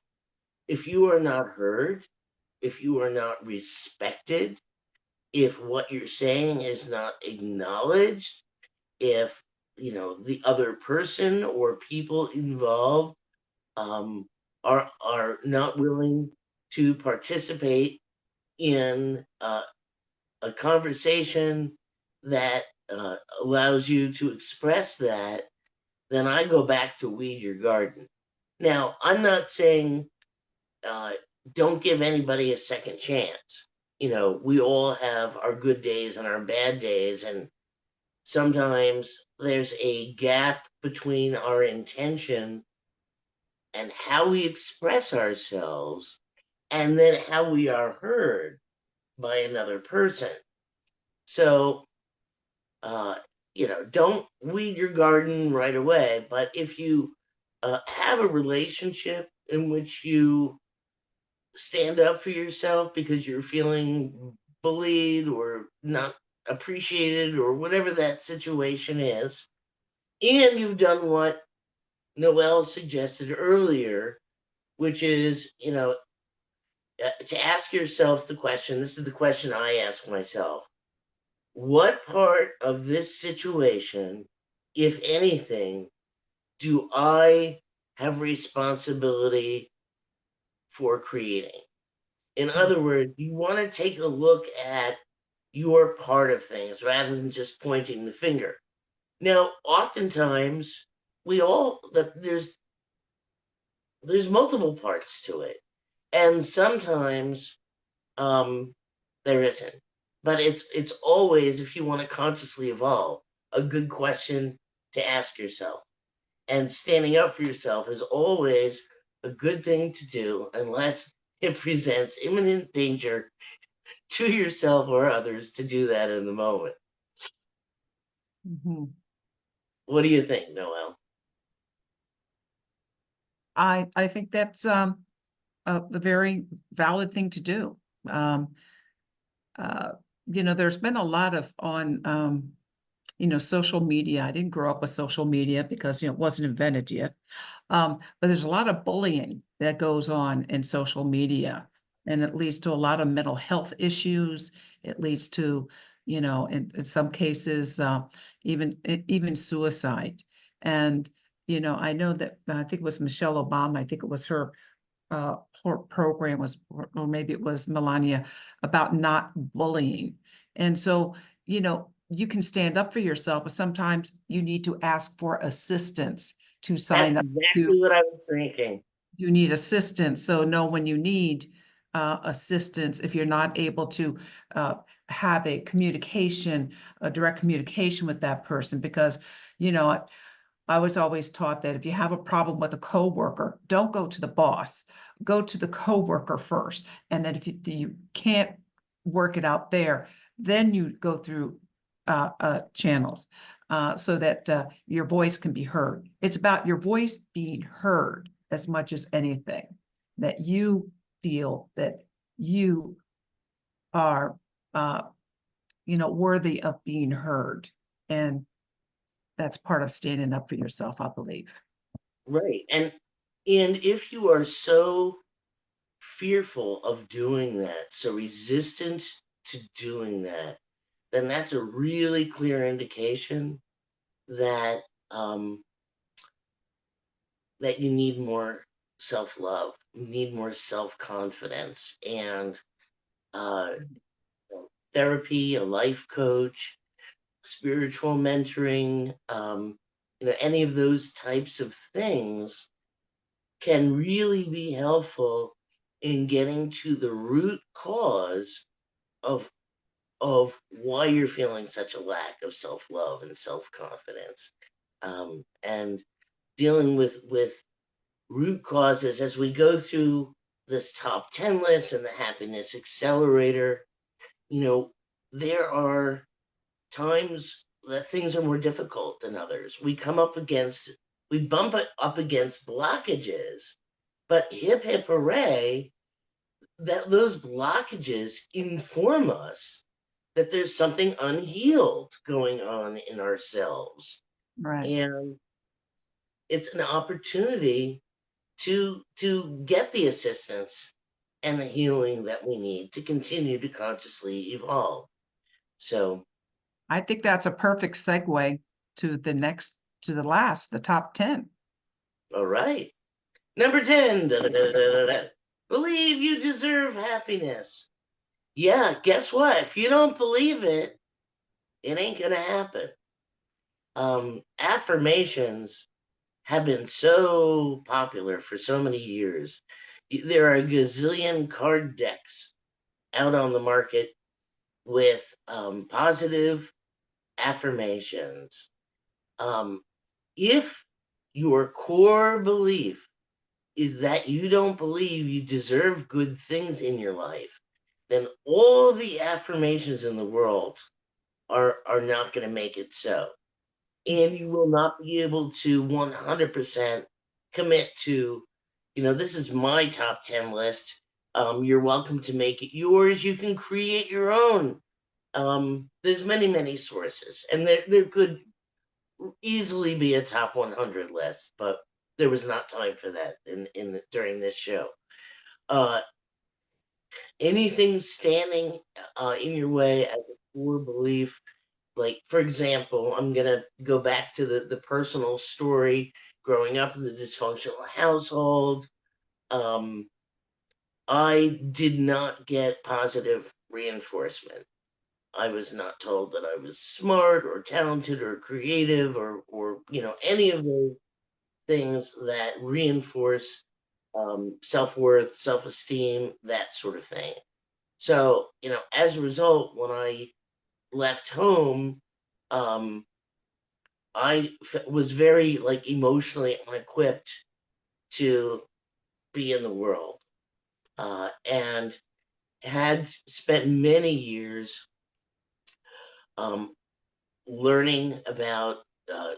if you are not heard, if you are not respected, if what you're saying is not acknowledged, if the other person or people involved are not willing to participate in a conversation that allows you to express that, then I go back to weed your garden. Now, I'm not saying uh, don't give anybody a second chance. We all have our good days and our bad days, and sometimes there's a gap between our intention and how we express ourselves and then how we are heard by another person. So, don't weed your garden right away, but if you have a relationship in which you stand up for yourself because you're feeling bullied or not appreciated or whatever that situation is, and you've done what Noel suggested earlier, which is, to ask yourself the question. This is the question I ask myself. What part of this situation, if anything, do I have responsibility for creating? In other words, you want to take a look at your part of things rather than just pointing the finger. Now, oftentimes, there's multiple parts to it, and sometimes there isn't. But it's always, if you want to consciously evolve, a good question to ask yourself. And standing up for yourself is always a good thing to do, unless it presents imminent danger to yourself or others to do that in the moment. Mhm. What do you think, Noel? I think that's a very valid thing to do. Um, uh, there's been a lot of on social media. I didn't grow up with social media because it wasn't invented yet. But there's a lot of bullying that goes on in social media, and it leads to a lot of mental health issues. It leads to, in some cases, even suicide. And I know that I think it was Michelle Obama. I think it was her program was, or maybe it was Melania, about not bullying. And so, you can stand up for yourself, but sometimes you need to ask for assistance to That's sign up to, exactly what I was thinking. you need assistance. So know when you need assistance, if you're not able to have a direct communication with that person, because, I was always taught that if you have a problem with a coworker, don't go to the boss, go to the coworker first. And then if you can't work it out there, then you go through channels so that your voice can be heard. It's about your voice being heard as much as anything, that you feel that you are, worthy of being heard. And that's part of standing up for yourself, I believe. Right. And if you are so fearful of doing that, so resistant to doing that, then that's a really clear indication that that you need more self-love, you need more self-confidence, and uh, therapy, a life coach, spiritual mentoring, any of those types of things can really be helpful in getting to the root cause of of why you're feeling such a lack of self-love and self-confidence, and dealing with root causes as we go through this top 10 list and the Happiness Accelerator. You know, there are times that things are more difficult than others. We bump it up against blockages, but hip hip hooray, that those blockages inform us that there's something unhealed going on in ourselves. Right. And it's an opportunity to get the assistance and the healing that we need to continue to consciously evolve. So, I think that's a perfect segue to the top 10. all right. Number 10, da, da, da, da, da, believe you deserve happiness. Yeah, guess what? If you don't believe it, it ain't going to happen. Affirmations have been so popular for so many years. There are a gazillion card decks out on the market with positive affirmations. If your core belief is that you don't believe you deserve good things in your life, then all the affirmations in the world are not going to make it so. And you will not be able to 100% commit to, this is my top 10 list. You're welcome to make it yours. You can create your own. There's many sources, and there could easily be a top 100 list, but there was not time for that during this show. Anything standing in your way as a core belief, like, for example, I'm gonna go back to the personal story. Growing up in the dysfunctional household, I did not get positive reinforcement. I was not told that I was smart or talented or creative or any of those things that reinforce self-worth, self-esteem, that sort of thing. So, as a result, when I left home, was very emotionally unequipped to be in the world, and had spent many years learning about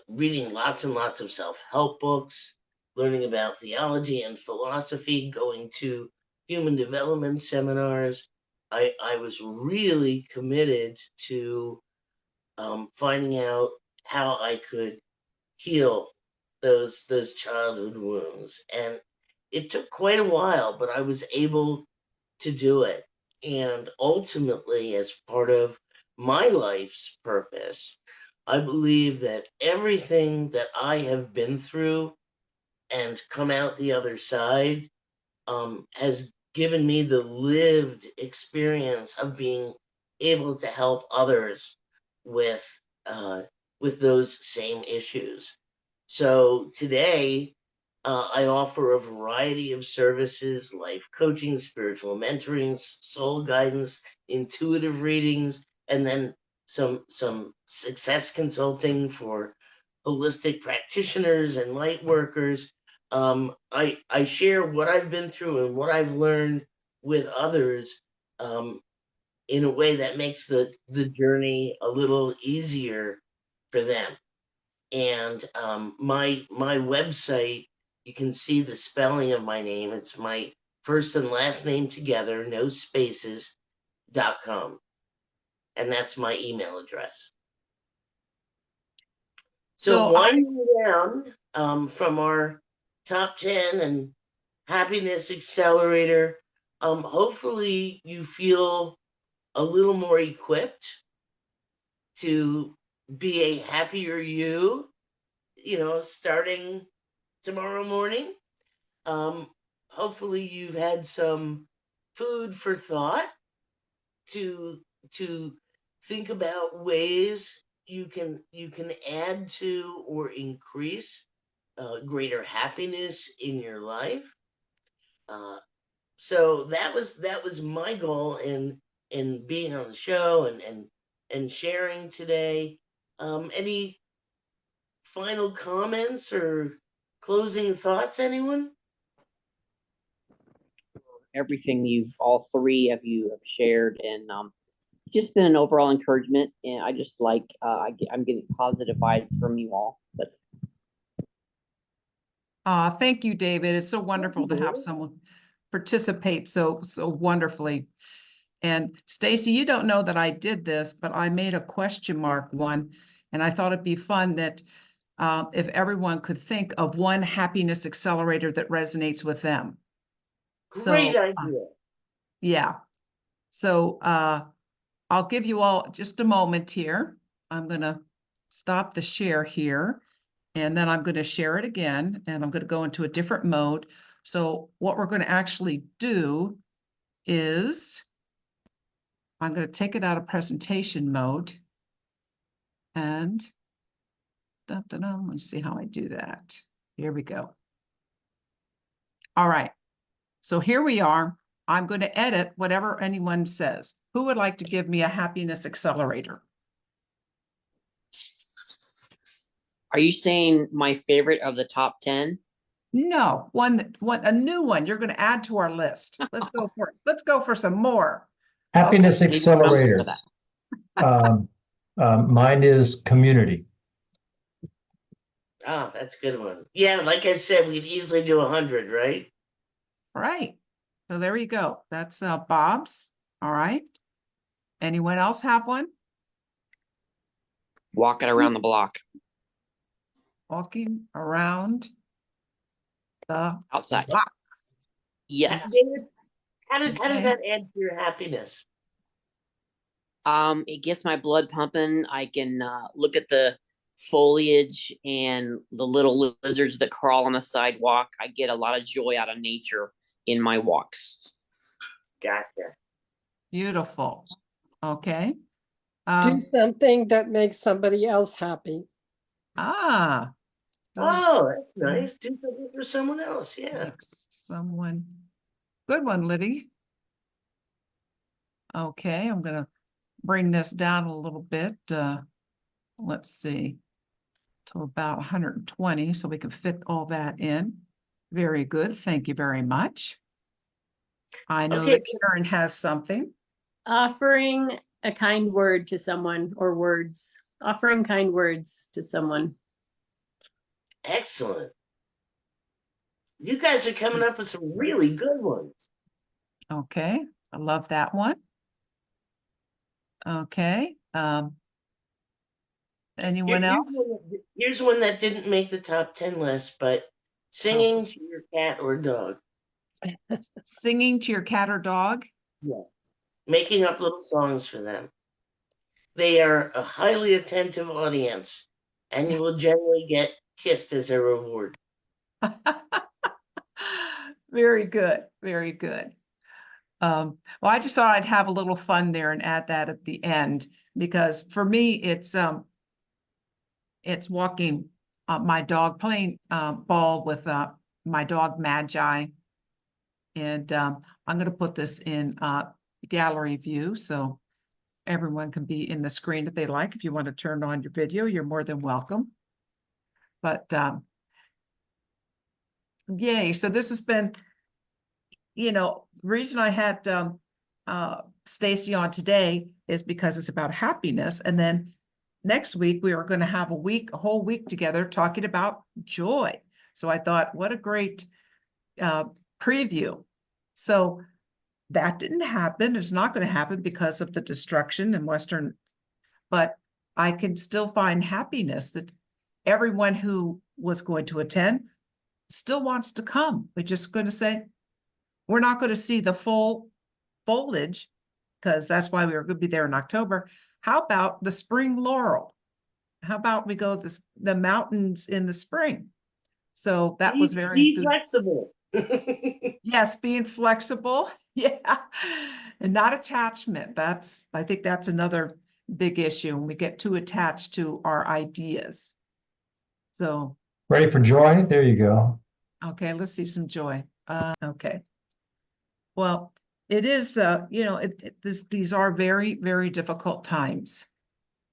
reading lots and lots of self-help books, learning about theology and philosophy, going to human development seminars. I was really committed to finding out how I could heal those childhood wounds, and it took quite a while, but I was able to do it. And ultimately, as part of my life's purpose, I believe that everything that I have been through and come out the other side has given me the lived experience of being able to help others with those same issues. So today, I offer a variety of services: life coaching, spiritual mentoring, soul guidance, intuitive readings, and then some success consulting for holistic practitioners and light workers. I share what I've been through and what I've learned with others, in a way that makes the journey a little easier for them. And my website, you can see the spelling of my name. It's my first and last name together, no spaces.com. And that's my email address. So winding down from our top 10 and Happiness Accelerator, hopefully you feel a little more equipped to be a happier you, starting tomorrow morning. Hopefully you've had some food for thought to think about ways you can add to or increase greater happiness in your life. So that was my goal in in being on the show and sharing today. Any final comments or closing thoughts, anyone? Everything all three of you have shared, and just been an overall encouragement. And I just like I'm getting positive vibes from you all. But Thank you, David. It's so wonderful to have someone participate so wonderfully. And Stacy, you don't know that I did this, but I made a question mark one, and I thought it'd be fun that if everyone could think of one happiness accelerator that resonates with them. Great idea. Yeah. So I'll give you all just a moment here. I'm going to stop the share here, and then I'm going to share it again, and I'm going to go into a different mode. So what we're going to actually do is I'm going to take it out of presentation mode, and let me see how I do that. Here we go. All right. So here we are. I'm going to edit whatever anyone says. Who would like to give me a happiness accelerator? are you saying my favorite of the top 10? No, a new one you're going to add to our list. Let's go for it. Let's go for some more. Happiness Maybe something Accelerator. for that. Mine is community. Ah, that's a good one. Yeah, like I said, we could easily do 100, right? All right. So there you go. That's Bob's. All right. Anyone else have one? Walking around the block Walking around the outside. block. Yes. David, how does Okay. that add to your happiness? It gets my blood pumping. I can look at the foliage and the little lizards that crawl on the sidewalk. I get a lot of joy out of nature in my walks. Gotcha. Beautiful. Okay. Do something that makes somebody else happy. Ah. Oh, that's nice. Do something for someone else. Yeah. Makes someone. Good one, Liddy. Okay, I'm gonna bring this down a little bit. Let's see, to about 120, so we can fit all that in. Very good. Thank you very much. I know Okay. that Karen has something. Offering a kind word to someone or words. Offering kind words to someone. Excellent. You guys are coming up with some really good ones. Okay, I love that one. Okay, anyone else? Here's one that didn't make the top 10 list, but singing to your cat or dog. Singing to your cat or dog? Yeah. Making up little songs for them. They are a highly attentive audience, and you will generally get kissed as a reward. Very good, very good. Well, I just thought I'd have a little fun there and add that at the end, because for me, it's walking my dog, playing ball with my dog Magi, and I'm going to put this in gallery view so everyone can be in the screen if they like. If you want to turn on your video, you're more than welcome. But yay! So this has been, the reason I had Stacy on today is because it's about happiness. And then next week, we are going to have a whole week together talking about joy. So I thought, what a great preview. So that didn't happen. It's not going to happen because of the destruction in Western, but I can still find happiness that everyone who was going to attend still wants to come. We're just going to say, we're not going to see the full foliage because that's why we were going to be there in October. How about the spring laurel? How about we go the mountains in the spring? So that was very flexible. Yes, being flexible. Yeah. And not attachment. I think that's another big issue when we get too attached to our ideas. So Ready for joy? There you go. okay, let's see some joy. Okay. Well, it is, these are very, very difficult times.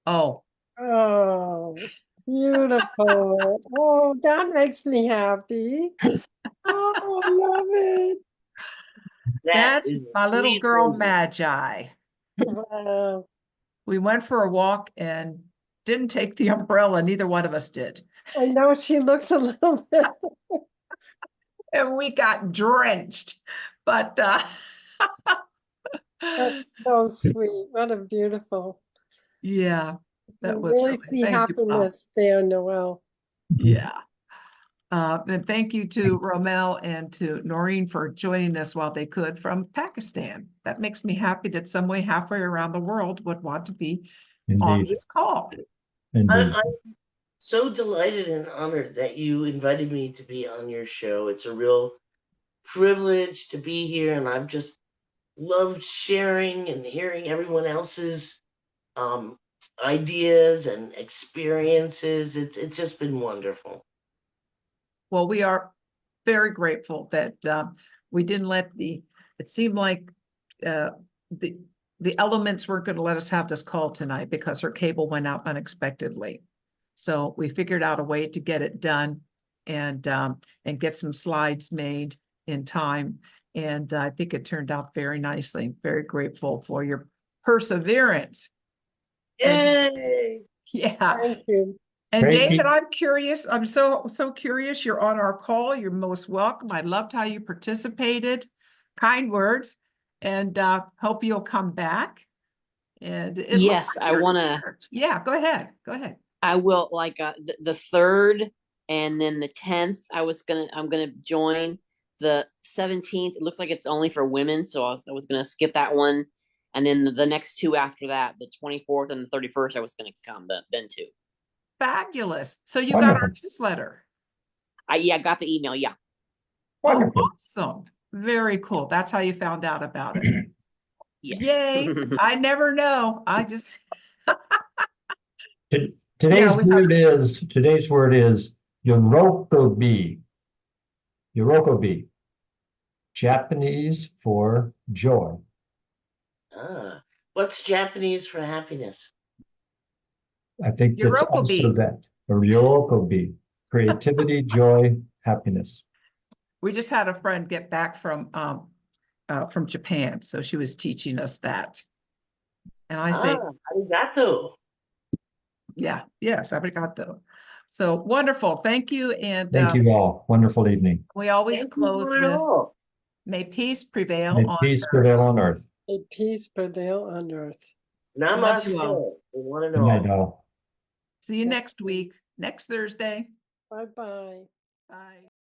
Oh, Oh, beautiful. Oh, that makes me happy. Oh, I love it. That that's is my little sweet girl, baby. Magi. Wow. We went for a walk and didn't take the umbrella. Neither one of us did. I know she looks a little bit. And we got drenched. But That's so sweet. What a beautiful. yeah, that You was really really, see thank you, Bob. happiness there, Noel. Yeah. And thank you to Romel and to Noreen for joining us while they could from Pakistan. That makes me happy that some way halfway around the world would want to be on Indeed, this call. indeed. I'm so delighted and honored that you invited me to be on your show. It's a real privilege to be here, and I've just loved sharing and hearing everyone else's um, ideas and experiences. It's just been wonderful. Well, we are very grateful that we didn't let it seemed like uh, the elements weren't going to let us have this call tonight because her cable went out unexpectedly. So we figured out a way to get it done and get some slides made in time. And I think it turned out very nicely. Very grateful for your perseverance. And Yay! yeah. Thank you. And Great. David, I'm curious. I'm so curious. You're on our call. You're most welcome. I loved how you participated. Kind words, and hope you'll come back. And it looks Yes, like I you're in want to. church. Yeah, go ahead. Go ahead. I will like the 3rd and then the 10th. I'm gonna join the 17th. It looks like it's only for women, so I was gonna skip that one, and then the next 2 after that, the 24th and the 31st, I was gonna come then too. Fabulous. So you got our Wonderful. newsletter. I got the email. Yeah. Oh, Wonderful. awesome. Very cool. That's how you found out about it. Yes. Yay. I never know. I just Today's we have today's word is Yorokobi. Yorokobi. Japanese for joy. Ah, what's Japanese for happiness? I think that's also Yorokobi. that. Or Yorokobi. Creativity, joy, happiness. We just had a friend get back from Japan, so she was teaching us that. And I say, Arigato. yeah, yes, arigato. So wonderful. Thank you. And Thank you all. Wonderful evening. we always Thank you close for it with, all. may peace prevail May on peace earth. prevail on earth. May peace prevail on earth. Love you Namaste. all. We want to Good night, know. all. See you next week, next Thursday. Bye-bye. Bye.